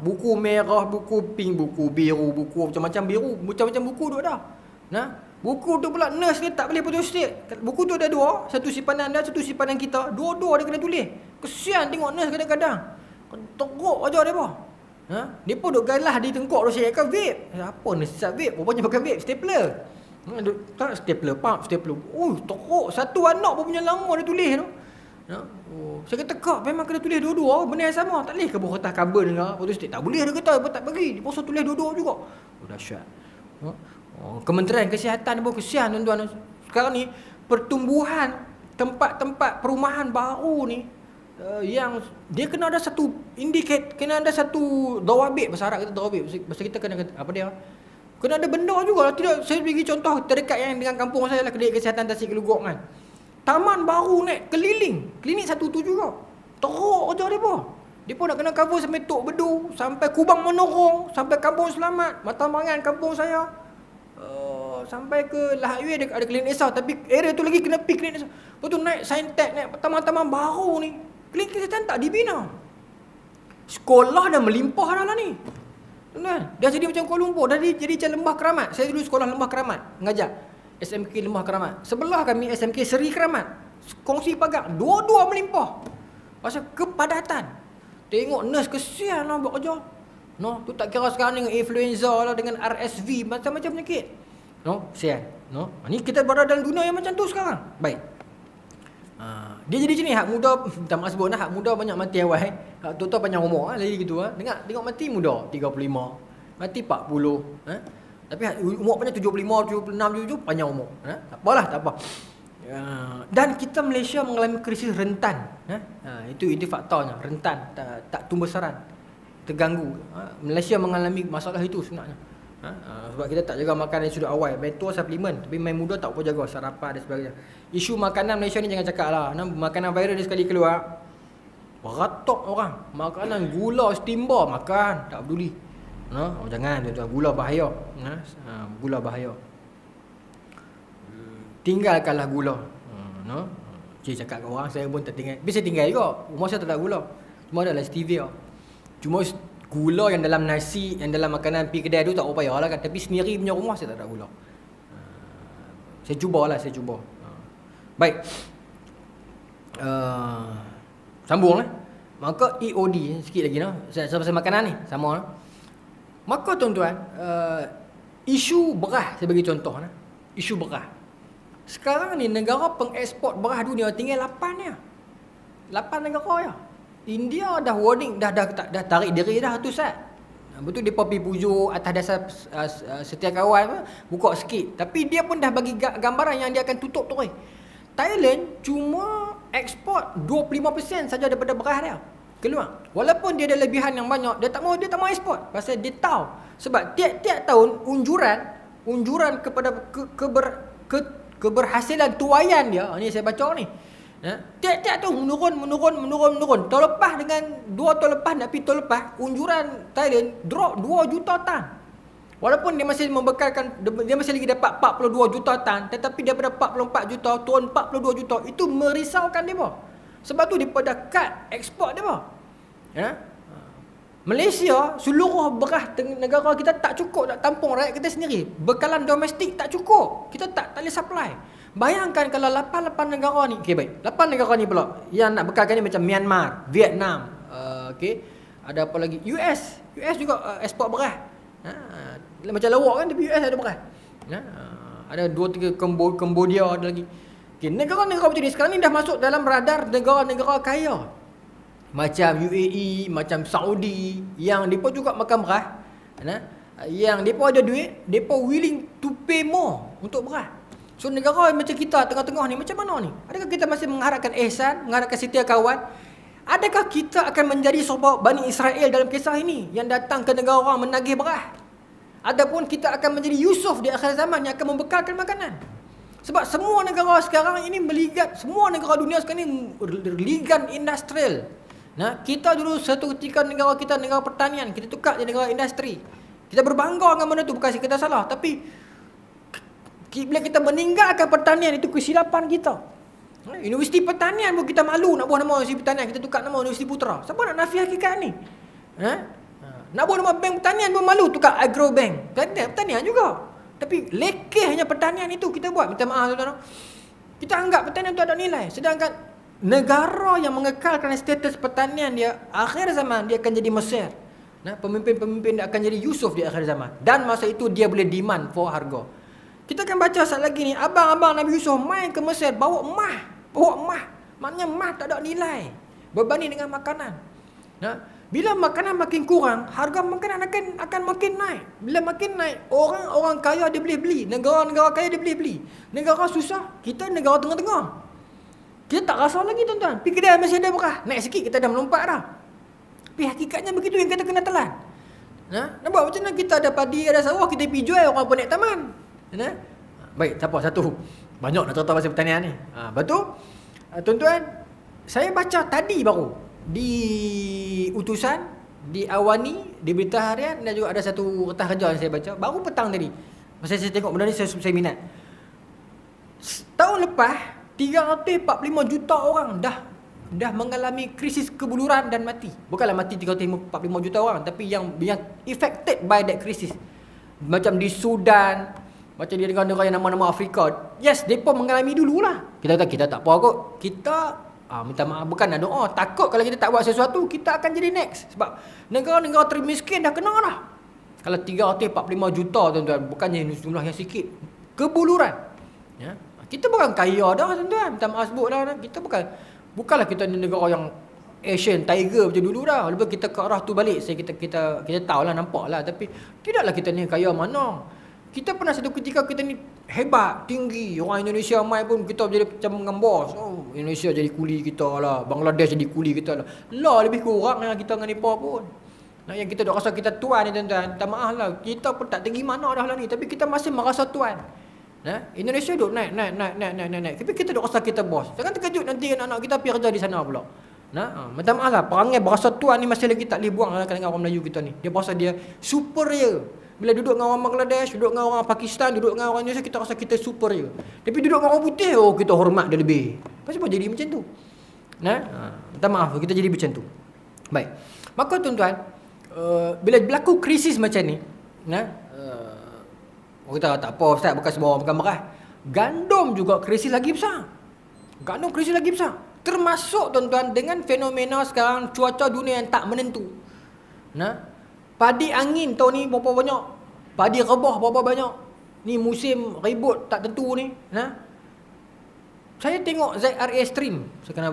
buku merah, buku pink, buku biru, buku macam-macam biru, macam-macam buku duk dah. Buku tu pula nurse dia tak boleh putus state. Buku tu ada 2, satu simpanan dia, satu simpanan kita. Dua-dua dia kena tulis. Kesian tengok nurse kadang-kadang. Teruk aja dia apa. Dia pun duk galah di tengkok tu, saya kan vape. Apa ni sesat vape? Rupanya pakai vape, stapler. Tak stapler, pump stapler. Teruk. Satu anak pun punya lama dia tulis tu. Saya kata kak memang kena tulis dua-dua benda yang sama. Tak boleh ke buah kertas kabel dengan putus state? Tak boleh, dia kata tak bagi. Dia pasal tulis dua-dua juga. Dahsyat. Kementerian Kesihatan pun kesian tuan-tuan. Sekarang ni pertumbuhan tempat-tempat perumahan baru ni, yang dia kena ada satu kena ada satu dawabit, bahasa Arab kita dawabit, bahasa kita kena apa dia, kena ada benda juga. Tidak, saya bagi contoh terdekat yang dengan kampung saya lah, Kedai Kesihatan Tasik Kelugok kan. Taman baru naik keliling, klinik satu tu juga. Teruk aja dia pun. Dia pun nak kena cover sampai Tok Bedu, sampai Kubang Menorong, sampai Kampung Selamat, Matambangan kampung saya. Sampai ke Lahad Yue ada klinik desa, tapi area tu lagi kena pergi klinik desa. Lepas tu naik Saintek, naik taman-taman baru ni, klinik kesihatan tak dibina. Sekolah dah melimpah dah lah ni. Dah jadi macam Kuala Lumpur, dah jadi macam Lembah Keramat. Saya dulu sekolah Lembah Keramat, mengajar SMK Lembah Keramat. Sebelah kami SMK Seri Keramat, kongsi pagar, dua-dua melimpah. Pasal kepadatan. Tengok nurse kesian lah buat kerja. Tu tak kira sekarang dengan influenza lah, dengan RSV, macam-macam penyakit. Sian. Ni kita berada dalam dunia yang macam tu sekarang. Baik. Dia jadi macam ni, hak muda, tak maksud sebut hak muda banyak mati awal. Hak tua panjang umur lagi gitu. Tengok mati muda 35, mati 40. Tapi umur panjang 75, 76, 77 panjang umur. Tak apalah, tak apa. Dan kita Malaysia mengalami krisis rentan. Itu faktornya, rentan, tak tumbuh saran, terganggu. Malaysia mengalami masalah itu sebenarnya. Sebab kita tak jaga makanan dari sudut awal, betul suplemen, tapi main muda tak apa jaga sarapan dan sebagainya. Isu makanan Malaysia ni jangan cakap lah. Makanan viral ni sekali keluar, beratok orang. Makanan gula steambar makan, tak peduli. Jangan, gula bahaya. Gula bahaya. Tinggalkanlah gula. Cik cakap kat orang, saya pun tak tinggal. Tapi saya tinggal juga. Rumah saya tak ada gula, cuma adalah stevia. Cuma gula yang dalam nasi, yang dalam makanan pergi kedai tu tak apa payah lah kan. Tapi sendiri punya rumah saya tak ada gula. Saya cubalah. Baik. Sambung lah. Maka EOD sikit lagi pasal makanan ni sama lah. Maka tuan-tuan, isu beras saya bagi contoh lah. Isu beras. Sekarang ni negara pengeksport beras dunia tinggal 8 ya. 8 negara ya. India dah warning, dah tarik diri dah tu Ustaz. Betul dia pergi pujuk atas dasar setiap kawan buka sikit. Tapi dia pun dah bagi gambaran yang dia akan tutup tu. Thailand cuma ekspor 25% saja daripada beras dia keluar. Walaupun dia ada lebihan yang banyak, dia tak mau ekspor. Pasal dia tahu sebab tiap-tiap tahun unjuran kepada keberhasilan tuaian dia. Ni saya baca ni. Tiap-tiap tu menurun. Tahun lepas dengan 2 tahun lepas, nak pergi tahun lepas, unjuran Thailand drop 2 juta tan. Walaupun dia masih membekalkan, dia masih lagi dapat 42 juta tan, tetapi daripada 44 juta turun 42 juta. Itu merisaukan dia apa? Sebab tu dia pada cut ekspor dia apa? Malaysia, seluruh beras negara kita tak cukup nak tampung rakyat kita sendiri. Bekalan domestik tak cukup. Kita tak boleh supply. Bayangkan kalau 8 negara ni, okey baik. 8 negara ni pula yang nak bekalkan ni macam Myanmar, Vietnam, okey. Ada apa lagi? US juga ekspor beras. Macam lawak kan, tapi US ada beras. Ada 2-3 Cambodia ada lagi. Okey, negara-negara macam ni sekarang ni dah masuk dalam radar negara-negara kaya. Macam UAE, macam Saudi yang depa juga makan beras. Yang depa ada duit, depa willing to pay more untuk beras. So negara macam kita tengah-tengah ni macam mana ni? Adakah kita masih mengharapkan ihsan, mengharapkan setia kawan? Adakah kita akan menjadi sebuah Bani Israel dalam kisah ini yang datang ke negara menagih beras? Ataupun kita akan menjadi Yusuf di akhir zaman yang akan membekalkan makanan? Sebab semua negara sekarang ini meligat, semua negara dunia sekarang ini ligan industrial. Kita dulu satu ketika negara kita negara pertanian, kita tukar jadi negara industri. Kita berbangga dengan benda tu, bukan kita salah, tapi bila kita meninggalkan pertanian itu kesilapan kita. Universiti Pertanian pun kita malu nak buat nama Universiti Pertanian, kita tukar nama Universiti Putra. Siapa nak nafi hakikat ni? Nak buat nama bank pertanian pun malu, tukar Agro Bank. Pertanian juga. Tapi lekehnya pertanian itu kita buat. Minta maaf tuan-tuan. Kita anggap pertanian itu ada nilai. Sedangkan negara yang mengekalkan status pertanian dia, akhir zaman dia akan jadi Mesir. Pemimpin-pemimpin dia akan jadi Yusuf di akhir zaman. Dan masa itu dia boleh demand for harga. Kita akan baca saat lagi ni, abang-abang Nabi Yusuf main ke Mesir bawa emas. Maknanya emas tak ada nilai berbanding dengan makanan. Bila makanan makin kurang, harga makanan akan makin naik. Bila makin naik, orang-orang kaya dia boleh beli, negara-negara kaya dia boleh beli. Negara susah, kita negara tengah-tengah. Kita tak rasa lagi tuan-tuan. Pergi kedai masih ada beras, naik sikit kita dah melompat dah. Tapi hakikatnya begitu yang kita kena telan. Nampak macam mana kita ada padi, ada sawah, kita pergi jual, orang pun naik taman. Baik, siapa satu? Banyak nak cerita pasal pertanian ni. Betul? Tuan-tuan, saya baca tadi baru di Utusan, di Awani, di Berita Harian dan juga ada satu kertas kerja yang saya baca baru petang tadi. Masa saya tengok benda ni saya minat. Tahun lepas 345 juta orang dah mengalami krisis kebuluran dan mati. Bukanlah mati 345 juta orang, tapi yang affected by that krisis. Macam di Sudan, macam di negara-negara yang nama-nama Afrika. Yes, mereka mengalami dululah. Kita tak apa kot. Kita minta maaf, bukan nak doa. Takut kalau kita tak buat sesuatu, kita akan jadi next. Sebab negara-negara termiskin dah kena dah. Kalau 345 juta tuan-tuan, bukannya jumlah yang sikit. Kebuluran. Kita bukan kaya dah tuan-tuan. Minta maaf sebut dah. Kita bukanlah kita negara yang Asian Tiger macam dulu dah. Lepas kita ke arah tu balik, kita tahulah, nampaklah. Tapi tidaklah kita ni kaya mana. Kita pernah satu ketika kita ni hebat, tinggi. Orang Indonesia mai pun kita jadi macam mengambos. Indonesia jadi kuli kita lah, Bangladesh jadi kuli kita lah. Lebih kurang yang kita dengan mereka pun. Yang kita dah rasa kita tuan ni tuan-tuan. Tak maaf lah, kita pun tak tinggi mana dah lah ni, tapi kita masih merasa tuan. Indonesia duduk naik. Tapi kita dah rasa kita bos. Jangan terkejut nanti anak-anak kita pergi kerja di sana pula. Minta maaf lah, perangai berasa tuan ni masih lagi tak boleh buang dengan orang Melayu kita ni. Dia berasa dia superior. Bila duduk dengan orang Bangladesh, duduk dengan orang Pakistan, duduk dengan orang Indonesia, kita rasa kita superior. Tapi duduk dengan orang putih, kita hormat dia lebih. Kenapa jadi macam tu? Minta maaf, kita jadi macam tu. Baik. Maka tuan-tuan, bila berlaku krisis macam ni, orang kata tak apa Ustaz, bukan semua orang makan beras. Gandum juga krisis lagi besar. Termasuk tuan-tuan dengan fenomena sekarang cuaca dunia yang tak menentu. Padi angin tahun ni berapa banyak, padi rebah berapa banyak. Ni musim ribut tak tentu ni. Saya tengok ZRA Stream, saya kena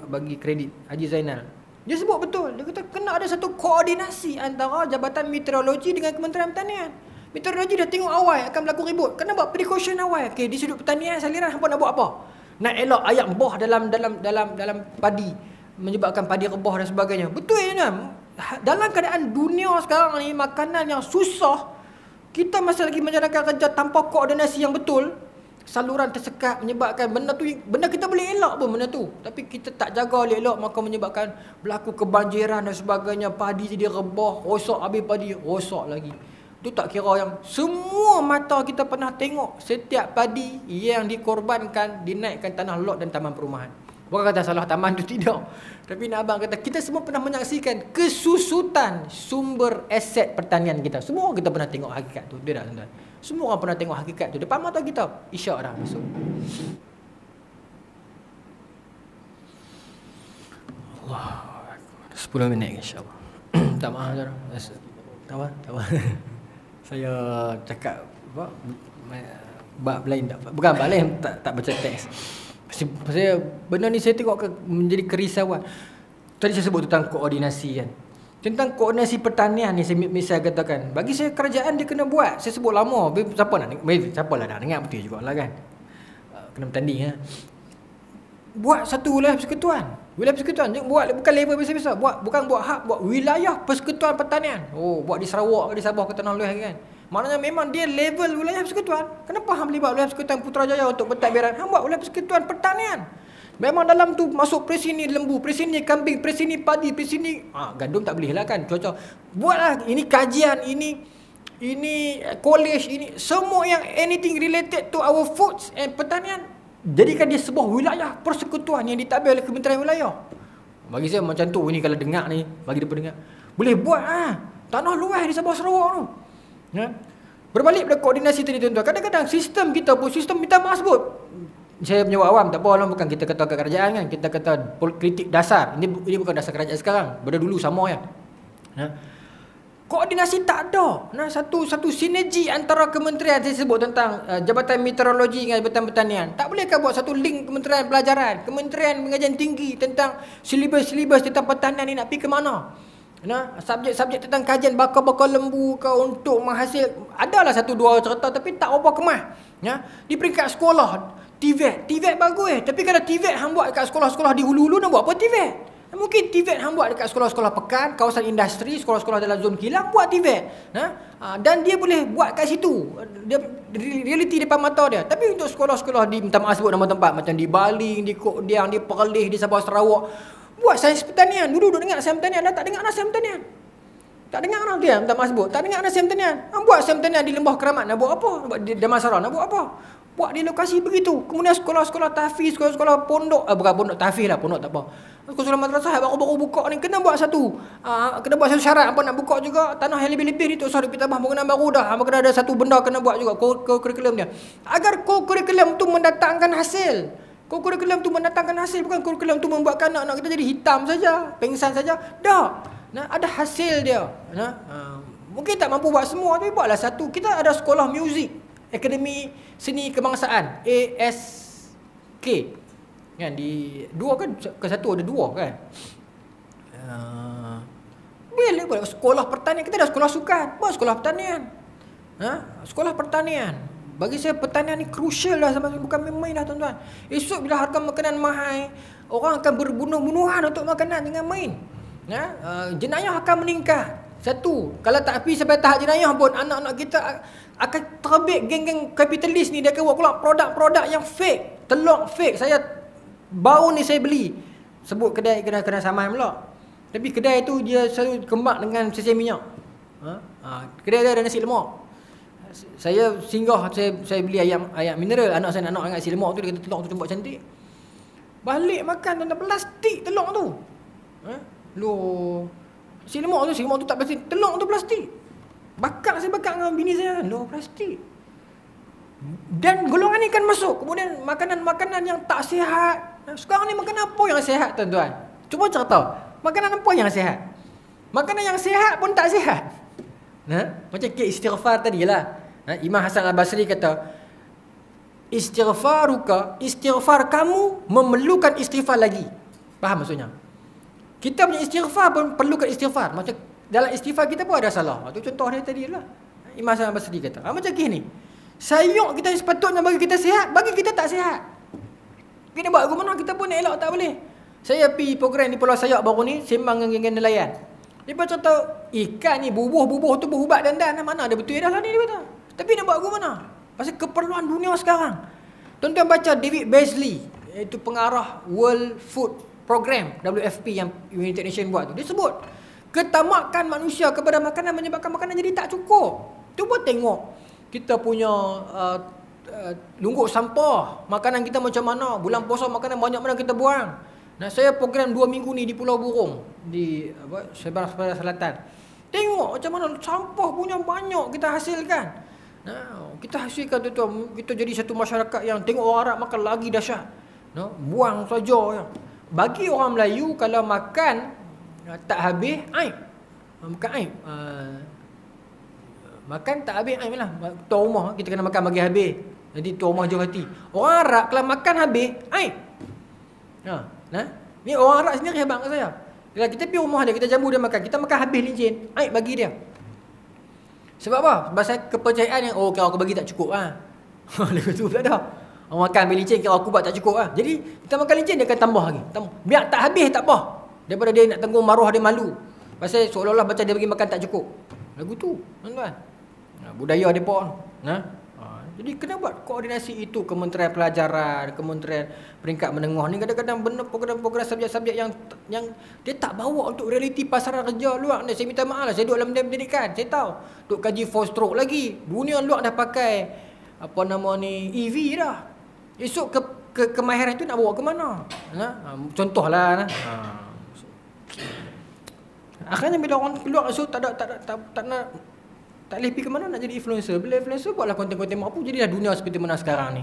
bagi kredit Haji Zainal. Dia sebut betul, dia kata kena ada satu koordinasi antara Jabatan Meteorologi dengan Kementerian Pertanian. Meteorologi dah tengok awal akan berlaku ribut, kena buat precaution awal. Okey, di sudut pertanian saliran hampa nak buat apa? Nak elak ayam boh dalam padi, menyebabkan padi rebah dan sebagainya. Betul kan? Dalam keadaan dunia sekarang ni makanan yang susah, kita masih lagi menjalankan kerja tanpa koordinasi yang betul. Saluran tersekat menyebabkan benda kita boleh elak pun benda tu, tapi kita tak jaga elok, maka menyebabkan berlaku kebanjiran dan sebagainya. Padi jadi rebah, rosak, habis padi rosak lagi. Tu tak kira yang semua mata kita pernah tengok setiap padi yang dikorbankan dinaikkan tanah lot dan taman perumahan. Bukan kata salah taman tu, tidak. Tapi nak abang kata kita semua pernah menyaksikan kesusutan sumber aset pertanian kita. Semua kita pernah tengok hakikat tu. Dia dah tuan-tuan. Semua orang pernah tengok hakikat tu depan mata kita. Isyak dah masuk. 10 minit insya-Allah. Tak maaf saudara. Tak apa. Saya cakap bab lain tak. Bukan bab lain tak baca teks. Pasal benda ni saya tengok menjadi kerisauan. Tadi saya sebut tentang koordinasi kan. Tentang koordinasi pertanian ni saya katakan. Bagi saya kerajaan dia kena buat. Saya sebut lama. Siapa lah dah dengar betul jugalah kan. Kena bertanding buat satu wilayah persekutuan. Wilayah persekutuan buat bukan level biasa-biasa. Bukan buat hak, buat wilayah persekutuan pertanian. Buat di Sarawak ke di Sabah ke Tanah Luas kan. Maknanya memang dia level wilayah persekutuan. Kenapa hang boleh buat wilayah persekutuan Putrajaya untuk pentadbiran? Hang buat wilayah persekutuan pertanian. Memang dalam tu masuk press sini lembu, press sini kambing, press sini padi, press sini gandum tak boleh lah kan. Cuaca. Buatlah ini kajian, ini college, ini semua yang anything related to our foods and pertanian. Jadikan dia sebuah wilayah persekutuan yang ditadbir oleh Kementerian Wilayah. Bagi saya macam tu ni kalau dengar ni, bagi dia pendengar. Boleh buat tanah luas di Sabah Sarawak tu. Berbalik pada koordinasi tadi tuan-tuan. Kadang-kadang sistem kita pun sistem minta maaf sebut. Saya punya awam tak apa lah, bukan kita kata kerajaan kan, kita kata kritik dasar. Ini bukan dasar kerajaan sekarang. Pada dulu sama kan. Koordinasi tak ada. Satu sinergi antara kementerian. Saya sebut tentang Jabatan Meteorologi dengan Jabatan Pertanian. Tak bolehkah buat satu link Kementerian Pelajaran, Kementerian Pengajian Tinggi tentang silibus tentang pertanian ni nak pergi ke mana? Subjek-subjek tentang kajian bakar-bakar lembu ke untuk menghasil. Adalah satu dua cerita tapi tak apa kemas. Di peringkat sekolah TVET bagus tapi kalau TVET hang buat dekat sekolah-sekolah di hulu-hulu nak buat apa TVET? Mungkin TVET hang buat dekat sekolah-sekolah pekan, kawasan industri, sekolah-sekolah dalam zon kilang buat TVET. Dan dia boleh buat kat situ. Dia realiti depan mata dia. Tapi untuk sekolah-sekolah di minta maaf sebut nama tempat macam di Baling, di Kok Diang, di Perlis, di Sabah Sarawak, buat sains pertanian. Dulu duduk dengar sains pertanian, dah tak dengar sains pertanian. Tak dengar dia minta maaf sebut. Tak dengar sains pertanian. Buat sains pertanian di Lembah Keramat nak buat apa? Buat di Damansara nak buat apa? Buat di lokasi begitu. Kemudian sekolah-sekolah tahfiz, sekolah-sekolah pondok, bukan pondok tahfiz lah, pondok tak apa. Sekolah madrasah baru-baru buka ni kena buat satu. Kena buat satu syarat apa nak buka juga. Tanah yang lebih-lebih ni tak usah dipitah bangunan baru dah. Kena ada satu benda kena buat juga kurikulum dia. Agar kurikulum tu mendatangkan hasil. Kurikulum tu mendatangkan hasil, bukan kurikulum tu membuatkan anak-anak kita jadi hitam saja, pengsan saja. Tak. Ada hasil dia. Mungkin tak mampu buat semua tapi buatlah satu. Kita ada sekolah muzik, Akademi Seni Kebangsaan ASK kan, di dua kan, ke satu ada dua kan. Boleh buat sekolah pertanian. Kita ada sekolah sukan, buat sekolah pertanian. Sekolah pertanian. Bagi saya pertanian ni crucial lah, bukan main-main dah tuan-tuan. Esok bila harga makanan mahal, orang akan berbunuh-bunuhan untuk makanan, jangan main. Jenayah akan meningkat. Satu, kalau tak pergi sampai tahap jenayah pun, anak-anak kita akan terbit geng-geng kapitalis ni. Dia akan buat keluar produk-produk yang fake, telur fake. Baru ni saya beli, sebut kedai saman pula, tapi kedai tu dia selalu kembang dengan sesi minyak. Kedai dia ada nasi lemak. Saya singgah, saya beli ayam mineral. Anak saya nak nasi lemak tu, dia kata telur tu buat cantik. Balik makan dalam plastik telur tu. Nasi lemak tu tak plastik, telur tu plastik. Saya bakar dengan bini saya, plastik. Dan golongan ni kan masuk. Kemudian makanan-makanan yang tak sihat. Sekarang ni makanan apa yang sihat tuan-tuan? Cuba cerita, makanan apa yang sihat? Makanan yang sihat pun tak sihat. Macam kek istighfar tadi lah. Imam Hasan Al-Basri kata, istighfar kamu memerlukan istighfar lagi. Faham maksudnya? Kita punya istighfar pun perlukan istighfar. Macam dalam istighfar kita pun ada salah. Itu contoh dia tadi lah. Imam Hasan Al-Basri kata, macam ni. Sayuk kita sepatutnya bagi kita sihat, bagi kita tak sihat. Kita buat ke mana, kita pun nak elak tak boleh. Saya pergi program di Pulau Sayak baru ni, sembang dengan geng nelayan. Dia pun cerita, ikan ni bubuh tu berubat dandan. Mana ada betul dah lah ni, dia kata. Tapi nak buat ke mana? Pasal keperluan dunia sekarang. Tuan-tuan baca David Beasley, iaitu pengarah World Food Program, WFP yang United Nations buat tu. Dia sebut, ketamakan manusia kepada makanan menyebabkan makanan jadi tak cukup. Cuba tengok kita punya lungguk sampah, makanan kita macam mana. Bulan puasa makanan banyak mana kita buang. Saya program 2 minggu ni di Pulau Burung, di Sabah Selatan. Tengok macam mana sampah punya banyak kita hasilkan. Kita hasilkan tuan-tuan, kita jadi satu masyarakat yang tengok orang Arab makan lagi dahsyat. Buang saja. Bagi orang Melayu kalau makan tak habis aib. Makan aib. Makan tak habis aib lah. Tuan rumah kita kena makan bagi habis. Jadi tuan rumah jauh hati. Orang Arab kalau makan habis aib. Ni orang Arab sendiri hebat kat saya. Kalau kita pergi rumah dia, kita jamu dia makan, kita makan habis lincin, aib bagi dia. Sebab apa? Sebab kepercayaan yang kalau aku bagi tak cukup Lepas tu pula dah. Orang makan habis lincin, kalau aku buat tak cukup Jadi kita makan lincin, dia akan tambah lagi. Biar tak habis tak apa. Daripada dia nak tanggung maruah dia malu. Pasal seolah-olah macam dia bagi makan tak cukup. Lagu tu, tuan-tuan. Budaya depa. Jadi kena buat koordinasi itu. Kementerian Pelajaran, Kementerian Peringkat Menengah ni kadang-kadang benar program-program subjek-subjek yang dia tak bawa untuk realiti pasaran kerja luar ni. Saya minta maaf lah, saya duduk dalam pendidikan, saya tahu. Duk kaji 4 stroke lagi. Dunia luar dah pakai apa nama ni, EV dah. Esok kemahiran itu nak bawa ke mana? Contohlah akhirnya bila orang keluar esok tak nak tak boleh pergi ke mana nak jadi influencer. Bila influencer buatlah konten-konten mampu, jadilah dunia seperti mana sekarang ni.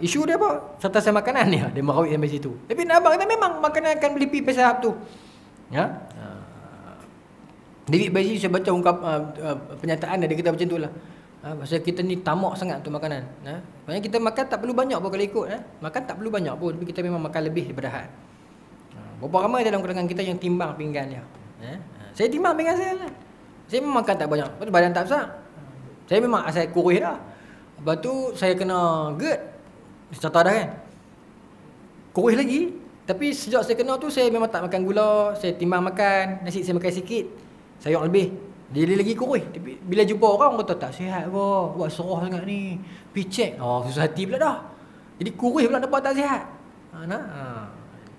Isu dia apa? Serta makanan dia merawit sampai situ. Tapi nak abang kata memang makanan akan melipi pesahap tu. David Bazi saya baca pernyataan dia kata macam itulah. Pasal kita ni tamak sangat untuk makanan. Maksudnya kita makan tak perlu banyak pun kalau ikut. Makan tak perlu banyak pun, tapi kita memang makan lebih daripada had. Berapa ramai dalam kalangan kita yang timbang pinggan dia. Saya timbang pinggan saya lah. Saya memang makan tak banyak, badan tak besar. Saya memang asal kurus dah. Lepas tu saya kena GERD. Serta dah kan. Kurus lagi. Tapi sejak saya kena tu saya memang tak makan gula. Saya timbang makan. Nasi saya makan sikit. Sayur lebih. Dia lagi kurus. Tapi bila jumpa orang kata tak sihat kau. Buat serah sangat ni. Pergi check. Susah hati pula dah. Jadi kurus pula dapat tak sihat.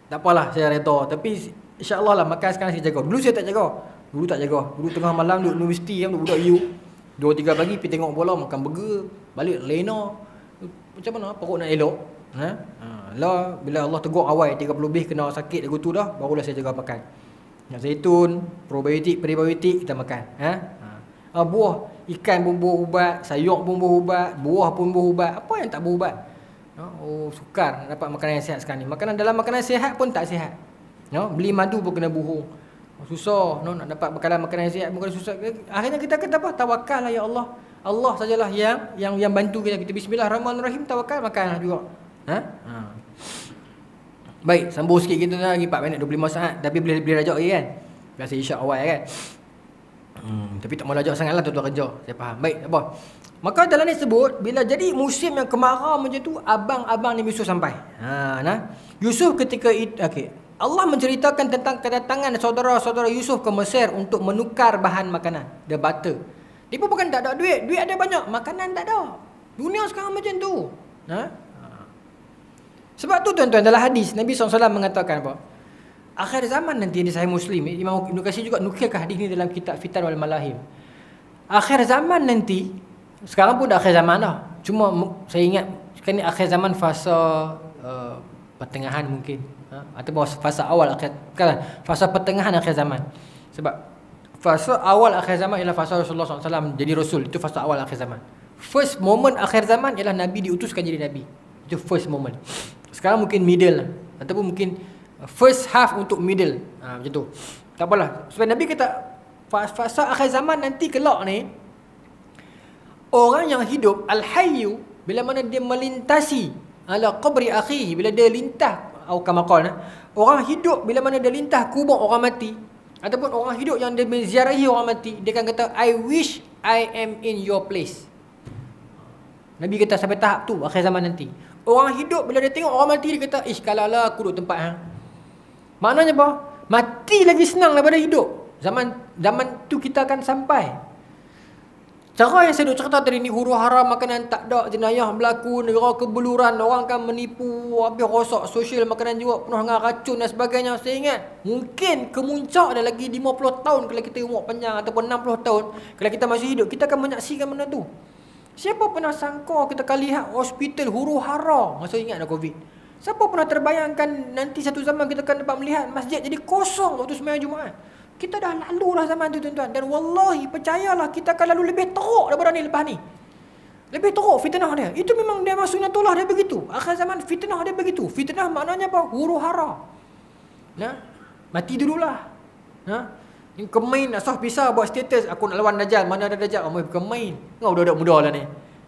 Tak apalah saya reda. Tapi insyaAllah lah makan sekarang saya jaga. Dulu saya tak jaga. Dulu tengah malam duduk universiti budak you 2-3 pagi pergi tengok bola, makan burger, balik lena. Macam mana perut nak elok? Lah bila Allah tegur awal 30 lebih kena sakit lagu tu dah, barulah saya jaga makan. Nak zaitun, probiotik, prebiotik kita makan. Buah, ikan pun berubat, sayur pun berubat, buah pun berubat. Apa yang tak berubat? Sukar dapat makanan yang sihat sekarang ni. Dalam makanan sihat pun tak sihat. Beli madu pun kena buhung. Susah nak dapat makanan yang sihat, bukan susah. Akhirnya kita kata apa? Tawakal lah ya Allah. Allah sajalah yang bantu kita. Kita bismillahirrahmanirrahim, tawakal, makan juga. Baik, sambung sikit kita lagi 4 minit 25 saat. Tapi boleh rajak lagi kan? Biasa isyak awal kan. Tapi tak mau rajak sangatlah tuan-tuan kerja. Saya faham. Baik, apa? Maka dalam ni sebut bila jadi musim yang kemarau macam tu, abang-abang Nabi Yusuf sampai. Yusuf ketika itu Allah menceritakan tentang kedatangan saudara-saudara Yusuf ke Mesir untuk menukar bahan makanan. Dia barter. Dia pun bukan tak ada duit. Duit ada banyak, makanan tak ada. Dunia sekarang macam tu. Sebab tu tuan-tuan, dalam hadis Nabi SAW mengatakan apa? Akhir zaman nanti, di Sahih Muslim, Imam Ibn Katsir juga nukilkan hadis ni dalam kitab Fitan wal Malahim. Akhir zaman nanti, sekarang pun dah akhir zaman dah. Cuma saya ingat sekarang ni akhir zaman fasa pertengahan mungkin. Atau fasa awal fasa pertengahan akhir zaman. Sebab fasa awal akhir zaman ialah fasa Rasulullah SAW jadi Rasul. Itu fasa awal akhir zaman. First moment akhir zaman ialah Nabi diutuskan jadi Nabi. Itu first moment. Sekarang mungkin middle lah. Ataupun mungkin first half untuk middle. Macam tu. Tak apalah. Sebab Nabi kata fasa akhir zaman nanti kelak ni, orang yang hidup al-hayyu, bila mana dia melintasi ala qabri akhihi, bila dia lintah orang hidup bila mana dia lintah kubur orang mati, ataupun orang hidup yang dia menziarahi orang mati, dia akan kata I wish I am in your place. Nabi kata sampai tahap tu akhir zaman nanti. Orang hidup bila dia tengok orang mati, dia kata kalau lah aku duduk tempat Maknanya apa? Mati lagi senang daripada hidup. Zaman tu kita akan sampai. Cara yang saya duk cerita tadi ni, huru haram, makanan tak ada, jenayah berlaku, negara kebeluran, orang akan menipu, habis rosak sosial, makanan juga penuh dengan racun dan sebagainya. Saya ingat mungkin kemuncak dah lagi 50 tahun kalau kita umur panjang, ataupun 60 tahun kalau kita masih hidup, kita akan menyaksikan benda tu. Siapa pernah sangka kita akan lihat hospital huru hara masa ingat ada Covid? Siapa pernah terbayangkan nanti satu zaman kita akan dapat melihat masjid jadi kosong waktu sembahyang Jumaat? Kita dah lalu lah zaman tu tuan-tuan. Dan wallahi percayalah kita akan lalu lebih teruk daripada ni lepas ni. Lebih teruk fitnah dia. Itu memang dia maksudnya itulah dia begitu. Akhir zaman fitnah dia begitu. Fitnah maknanya apa? Huru hara. Mati dululah. Yang kemain nak sah pisah buat status aku nak lawan Dajjal. Mana ada Dajjal? Kemain. Kau budak muda lah ni.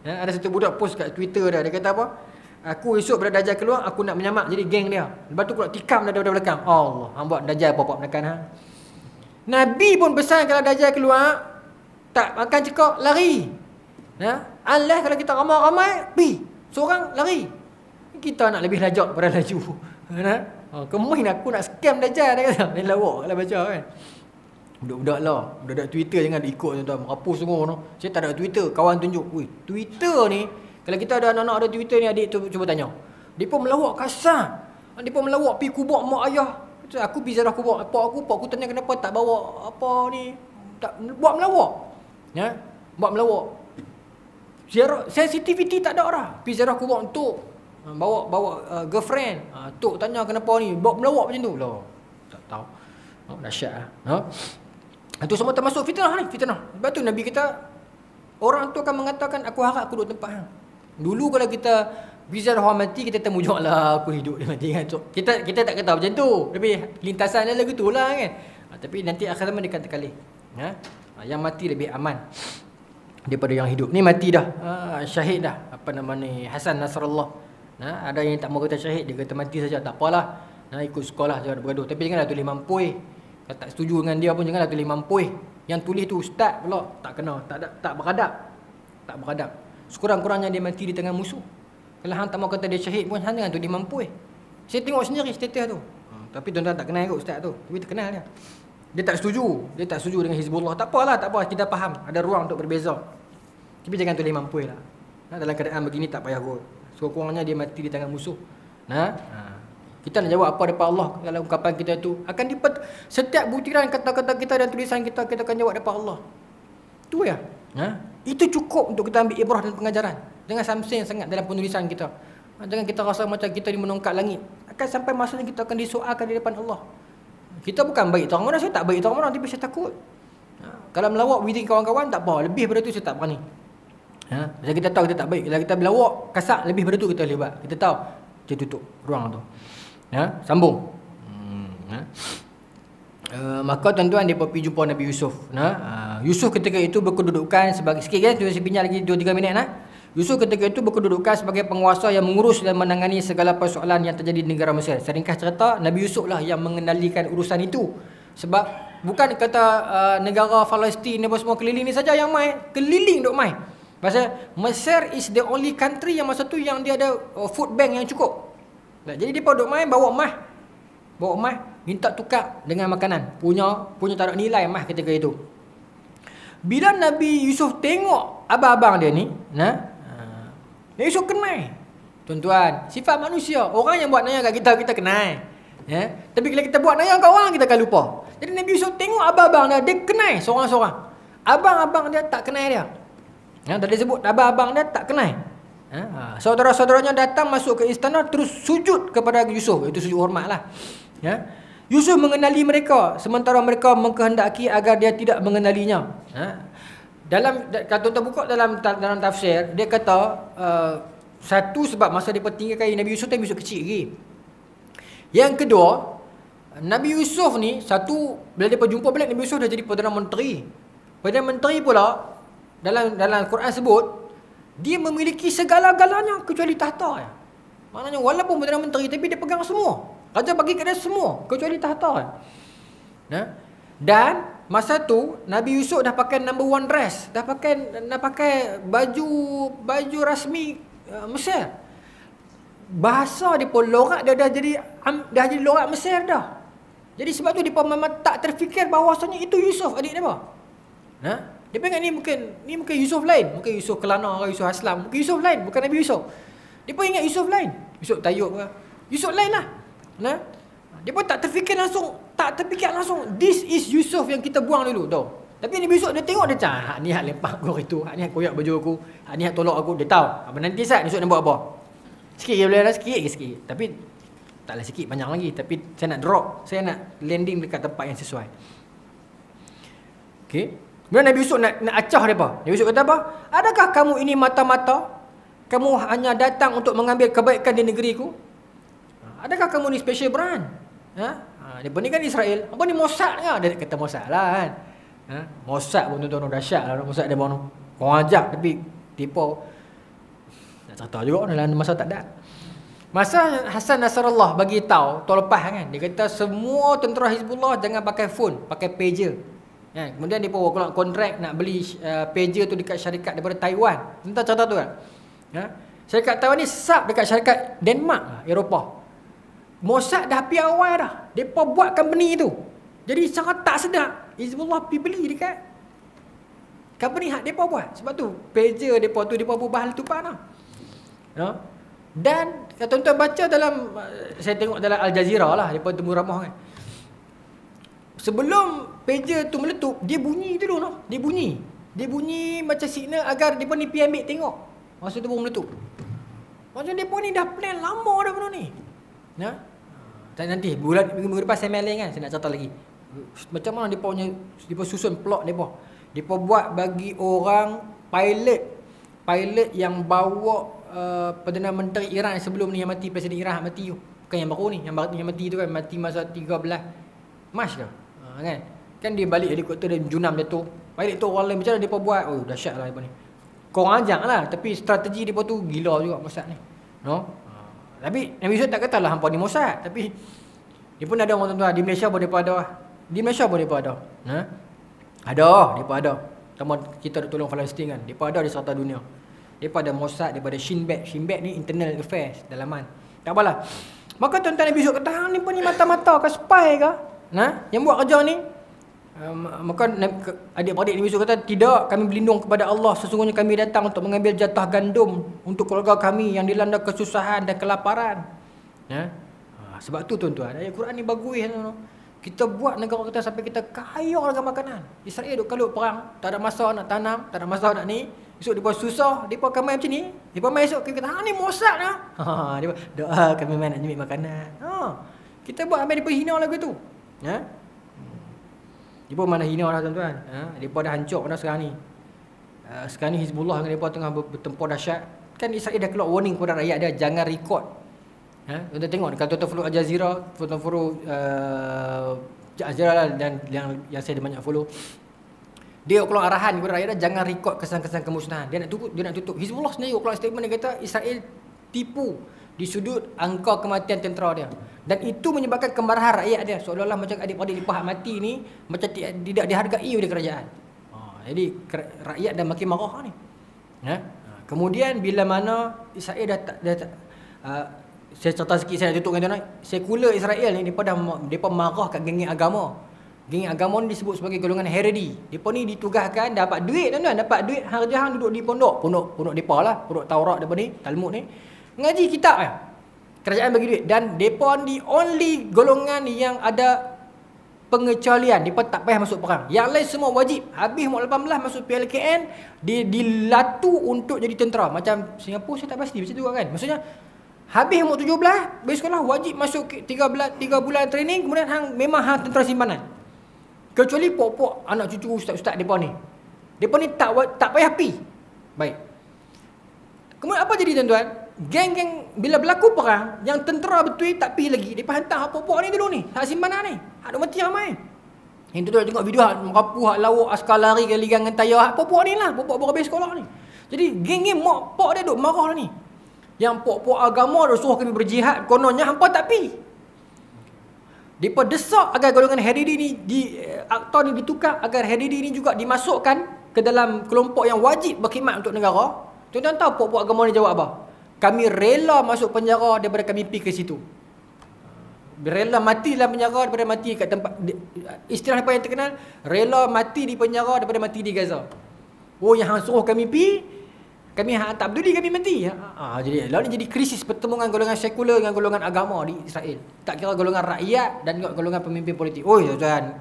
Ada satu budak post kat Twitter dia kata apa? Aku esok bila Dajjal keluar aku nak menyamak jadi geng dia. Lepas tu aku nak tikam dia daripada belakang. Allah, hang buat Dajjal pop-pop menekan Nabi pun pesan kalau Dajjal keluar tak makan cekak lari. Allah kalau kita ramai-ramai pi, seorang lari. Kita nak lebih lajak pada laju. Kemain aku nak scam Dajjal dia kata. Dia lawak lah baca kan. Budak-budak lah. Budak-budak Twitter jangan ikut tuan-tuan. Merapus semua tu. Saya tak ada Twitter. Kawan tunjuk. Twitter ni. Kalau kita ada anak-anak ada Twitter ni, adik tu cuba tanya. Dia pun melawak kasar. Dia pun melawak pergi kubur mak ayah. Aku pergi ziarah kubur pak aku tanya kenapa tak bawa apa ni. Tak buat melawak. Buat melawak. Ziarah sensitivity tak ada dah. Pergi ziarah kubur untuk bawa girlfriend. Tok tanya kenapa ni. Buat melawak macam tu. Loh. Tak tahu. Dahsyat ah. Itu semua termasuk fitnah ni, fitnah. Sebab tu Nabi kita orang tu akan mengatakan aku harap aku duduk tempat hang. Dulu kalau kita bisa orang mati kita temujuklah aku hidup dia mati kan. So, kita tak kata macam tu. Tapi lintasan dia lagu tu lah kan. Tapi nanti akhir zaman dia kata kali. Yang mati lebih aman daripada yang hidup. Ni mati dah. Syahid dah. Apa nama ni? Hasan Nasrullah. Ada yang tak mau kata syahid, dia kata mati saja. Tak apalah. Ikut sekolah jangan bergaduh. Tapi janganlah tulis mampui. Kalau tak setuju dengan dia pun janganlah tulis mampui. Yang tulis tu ustaz pula tak kena. Tak beradab. Tak beradab. Sekurang-kurangnya dia mati di tengah musuh. Kalau hang tak mau kata dia syahid pun hang jangan tulis mampui. Saya tengok sendiri status tu. Tapi tuan-tuan tak kenal kot ustaz tu. Tapi terkenal dia. Dia tak setuju. Dia tak setuju dengan Hizbullah. Tak apalah, tak apa. Kita faham. Ada ruang untuk berbeza. Tapi jangan tulis mampui lah. Dalam keadaan begini tak payah kot. Sekurang-kurangnya dia mati di tangan musuh. Kita nak jawab apa depan Allah dalam ungkapan kita tu. Setiap butiran kata-kata kita dan tulisan kita akan jawab depan Allah. Itu ya. Itu cukup untuk kita ambil ibrah dan pengajaran. Jangan samsing sangat dalam penulisan kita. Jangan kita rasa macam kita di menongkat langit. Akan sampai masanya kita akan disoalkan di depan Allah. Kita bukan baik terang mana, saya tak baik terang mana, tapi saya takut. Kalau melawak within kawan-kawan tak apa, lebih daripada tu saya tak berani. Kalau kita tahu kita tak baik, kalau kita melawak kasar lebih daripada tu kita lebat. Kita tahu, kita tutup ruang tu. Sambung. Maka tuan-tuan dia pergi jumpa Nabi Yusuf. Yusuf ketika itu berkedudukan sebagai sikit kan, saya pinjam lagi 2-3 minit Yusuf ketika itu berkedudukan sebagai penguasa yang mengurus dan menangani segala persoalan yang terjadi di negara Mesir. Seringkas cerita, Nabi Yusuf lah yang mengendalikan urusan itu. Sebab bukan kata negara Palestin ni semua keliling ni saja yang main, keliling duk main. Pasal Mesir is the only country yang masa tu yang dia ada food bank yang cukup. Jadi dia duk main bawa emas, minta tukar dengan makanan. Punya tak ada nilai emas ketika itu. Bila Nabi Yusuf tengok abang-abang dia ni, Nabi Yusuf kenal. Tuan-tuan, sifat manusia, orang yang buat naya kat kita kenal. Tapi bila kita buat naya kat orang, kita akan lupa. Jadi Nabi Yusuf tengok abang-abang dia kenal seorang-seorang. Abang-abang dia tak kenal dia. Tadi sebut abang-abang dia tak kenal. Saudara-saudaranya datang masuk ke istana terus sujud kepada Yusuf. Itu sujud hormat lah. Yusuf mengenali mereka sementara mereka mengkehendaki agar dia tidak mengenalinya. Dalam kalau tuan buka dalam tafsir dia kata satu sebab masa dia tinggalkan Nabi Yusuf kecil lagi. Yang kedua, Nabi Yusuf ni satu bila dia berjumpa balik Nabi Yusuf dah jadi Perdana Menteri. Perdana Menteri pula dalam Quran sebut dia memiliki segala-galanya kecuali tahta. Maknanya walaupun Perdana Menteri tapi dia pegang semua. Raja bagi kat dia semua kecuali tahta. Dan masa tu Nabi Yusuf dah pakai number one dress, dah pakai baju rasmi Mesir. Bahasa dia pun lorak dia dah jadi lorak Mesir dah. Jadi sebab tu dia pun memang tak terfikir bahawasanya itu Yusuf adik dia apa. Dia ingat ni mungkin Yusuf lain, mungkin Yusuf Kelana ke Yusuf Aslam, mungkin Yusuf lain, bukan Nabi Yusuf. Dia pun ingat Yusuf lain, Yusuf Tayyub ke, Yusuf lain lah. Dia pun tak terfikir langsung, this is Yusuf yang kita buang dulu tau. Tapi Nabi Yusuf dia tengok dia cakap, ni hak lepak aku itu, hak ni hak koyak baju aku, hak ni hak tolak aku, dia tahu. Apa nanti saat Yusuf nak buat apa? Sikit je boleh lah, sikit. Tapi taklah sikit, banyak lagi. Tapi saya nak drop, saya nak landing dekat tempat yang sesuai. Okey. Kemudian Nabi Yusuf nak acah depa. Nabi Yusuf kata apa? Adakah kamu ini mata-mata? Kamu hanya datang untuk mengambil kebaikan di negeriku? Adakah kamu ni special brand? Depa ni kan Israel. Apa ni Mossad ke? Dia kata Mossad lah kan. Mossad pun tuan-tuan dahsyat lah. Mossad dia pun orang ajak tapi depa tak cerita juga dalam masa tak ada. Masa Hasan Nasrallah bagi tahu tahun lepas kan, dia kata semua tentera Hizbullah jangan pakai phone, pakai pager. Kemudian dia pun kontrak nak beli pager tu dekat syarikat daripada Taiwan. Tentang cerita tu kan. Syarikat Taiwan ni sub dekat syarikat Denmark, Eropah. Mossad dah pi awal dah. Depa buat company tu. Jadi secara tak sedar Hizbullah pi beli dekat company hak depa buat. Sebab tu pager depa tu depa buat hal tupan dah. Dan kalau tuan-tuan baca dalam, saya tengok dalam Al Jazeera lah, depa temu ramah kan. Sebelum pager tu meletup, dia bunyi dulu noh. Dia bunyi macam signal agar depa ni pi ambil tengok. Masa tu baru meletup. Macam depa ni dah plan lama dah benda ni. Nanti minggu depan saya mailing kan, saya nak cerita lagi. Macam mana depa susun plot depa. Depa buat bagi orang pilot yang bawa Perdana Menteri Iran sebelum ni yang mati, Presiden Iran yang mati tu. Bukan yang baru ni, yang mati tu kan mati masa 13 Mac ke? Kan dia balik helikopter dia junam dia tu. Pilot tu orang lain macam mana depa buat? Oh dahsyat lah depa ni. Korang ajak lah, tapi strategi depa tu gila juga Mossad ni. Tapi Nabi Yusuf tak katalah hampa ni Mossad, tapi dia pun ada orang tuan-tuan di Malaysia pun depa ada. Di Malaysia pun depa ada. Depa ada. Sama kita nak tolong Palestin kan. Depa ada di serata dunia. Depa ada Mossad, depa ada Shin Bet. Shin Bet ni internal affairs dalaman. Tak apalah. Maka tuan-tuan Nabi Yusuf kata, hang ni pun ni mata-mata ke spy ke? Yang buat kerja ni. Maka adik-adik Nabi Yusuf kata, tidak, kami berlindung kepada Allah. Sesungguhnya kami datang untuk mengambil jatah gandum untuk keluarga kami yang dilanda kesusahan dan kelaparan. Sebab tu tuan-tuan, ayat Quran ni bagus. Kita buat negara kita sampai kita kaya dengan makanan. Israel duk kalut perang, tak ada masa nak tanam, tak ada masa nak ni. Esok dia pun susah, dia pun akan main macam ni. Dia pun main esok, kita kata, ni Mossad lah. Dia pun, doa kami main nak nyemik makanan. Kita buat sampai dia pun hina lagu tu. Dia pun mana hina lah tuan-tuan. Dia pun dah hancur dah sekarang ni. Sekarang ni Hizbullah dengan dia pun tengah bertempur dahsyat. Kan Israel dah keluar warning kepada rakyat dia, jangan record. Tuan-tuan tengok, kalau tuan-tuan follow Al Jazeera, tuan-tuan follow Al Jazeera dan yang saya ada banyak follow. Dia keluar arahan kepada rakyat dia, jangan record kesan-kesan kemusnahan. Dia nak tutup. Hizbullah sendiri keluar statement, dia kata Israel tipu di sudut angka kematian tentera dia. Dan itu menyebabkan kemarahan rakyat dia. Seolah-olah macam adik-adik lipat mati ni macam tidak dihargai oleh kerajaan. Jadi rakyat dah makin marah ni. Kemudian bila mana Israel saya cerita sikit, saya nak tutup dengan tuan-tuan. Sekular Israel ni depa marah kat geng agama. Geng agama ni disebut sebagai golongan Haredi. Depa ni ditugaskan dapat duit tuan-tuan, dapat duit harga hang duduk di pondok depa lah, pondok Taurat depa ni, Talmud ni. Ngaji kitab kan. Kerajaan bagi duit dan depa ni only golongan yang ada pengecualian. Depa tak payah masuk perang. Yang lain semua wajib. Habis umur 18 masuk PLKN, dia dilatu untuk jadi tentera. Macam Singapura saya tak pasti macam tu kan. Maksudnya habis umur 17, pergi sekolah wajib masuk 3 bulan training, kemudian memang tentera simpanan. Kecuali pok-pok anak cucu ustaz-ustaz depa ni. Depa ni tak payah pi. Baik. Kemudian apa jadi tuan-tuan? Geng-geng bila berlaku perang, yang tentera betul tak pi lagi. Depa hantar hak pok-pok ni dulu ni, hak simpanan ni. Hak duk mati ramai. Yang tuan-tuan tengok video hak merapu, hak lawak, askar lari ke ligang dengan tayar, hak pok-pok ni lah, pok-pok baru habis sekolah ni. Jadi geng-geng mak pok dia duk marah ni. Yang pok-pok agama dah suruh kami berjihad, kononnya hampa tak pi. Depa desak agar golongan Haredi ni akta ni ditukar, agar Haredi ni juga dimasukkan ke dalam kelompok yang wajib berkhidmat untuk negara. Tuan-tuan tahu pok-pok agama ni jawab apa? Kami rela masuk penjara daripada kami pi ke situ. Rela mati dalam penjara daripada mati kat tempat. Istilah apa yang terkenal? Rela mati di penjara daripada mati di Gaza. Oh, yang hang suruh kami pi, kami tak peduli, kami mati. Jadi lalu ni jadi krisis pertemuan golongan sekular dengan golongan agama di Israel. Tak kira golongan rakyat dan golongan pemimpin politik. Oh tuan-tuan,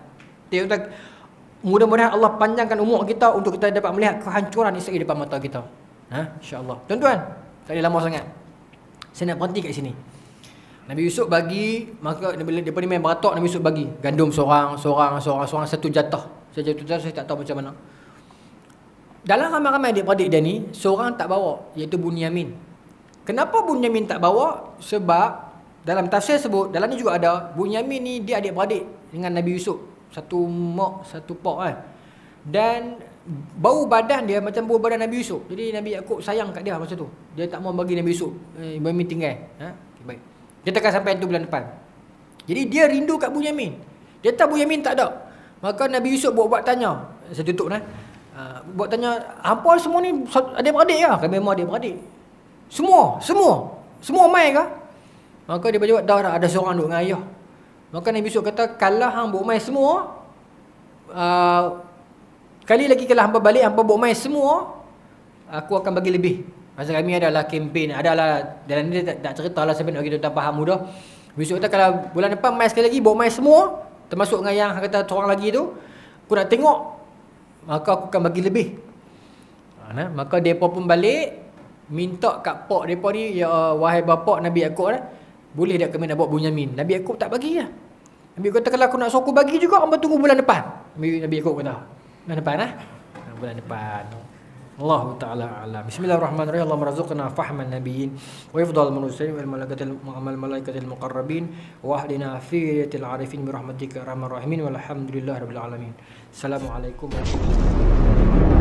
mudah-mudahan Allah panjangkan umur kita untuk kita dapat melihat kehancuran Israel depan mata kita. InsyaAllah. Tuan-tuan, tak ada lama sangat. Saya nak berhenti kat sini. Nabi Yusuf bagi, maka bila dia ni main beratok, Nabi Yusuf bagi gandum seorang satu jatah. Saya jawab tuan, saya tak tahu macam mana. Dalam ramai-ramai adik-beradik dia ni, seorang tak bawa, iaitu Bunyamin. Kenapa Bunyamin tak bawa? Sebab dalam tafsir sebut, dalam ni juga ada, Bunyamin ni dia adik-beradik dengan Nabi Yusuf. Satu mak, satu pak kan. Dan bau badan dia macam bau badan Nabi Yusuf. Jadi Nabi Yaakob sayang kat dia masa tu. Dia tak mau bagi Nabi Yusuf Bunyamin tinggal. Okay, baik. Kita akan sampai tu bulan depan. Jadi dia rindu kat Bunyamin. Dia tahu Bunyamin tak ada. Maka Nabi Yusuf buat tanya. Saya tutup buat tanya, hampa semua ni adik-beradik ke? Kami memang adik-beradik. Semua mai ke? Maka dia berjawab, dah ada seorang duduk dengan ayah. Maka Nabi Yusuf kata, kalau hang buat mai semua, kali lagi kalau hampa balik, hampa buat mai semua, aku akan bagi lebih. Masa kami adalah kempen, adalah dalam ni tak cerita lah sebenarnya kita tak faham mudah. Nabi Yusuf kata, kalau bulan depan mai sekali lagi, buat mai semua, termasuk dengan yang kata seorang lagi tu, aku nak tengok, maka aku akan bagi lebih. Maka mereka pun balik, minta kat pak mereka ni, ya wahai bapa Nabi Yaakob, boleh tak kami nak bawa Bunyamin? Nabi Yaakob tak bagi lah. Nabi Yaakob kata, kalau aku nak suruh aku bagi juga, hamba tunggu bulan depan. Nabi Yaakob kata, bulan depan bulan depan. Allah Ta'ala a'lam. Bismillahirrahmanirrahim. Allahumma razuqna fahman nabiyyin wa ifdal mursalin wal malaikatil muqarrabin wa ahdina fi yatil arifin bi rahmatika arhamar rahimin walhamdulillahi rabbil alamin. Assalamualaikum warahmatullahi wabarakatuh.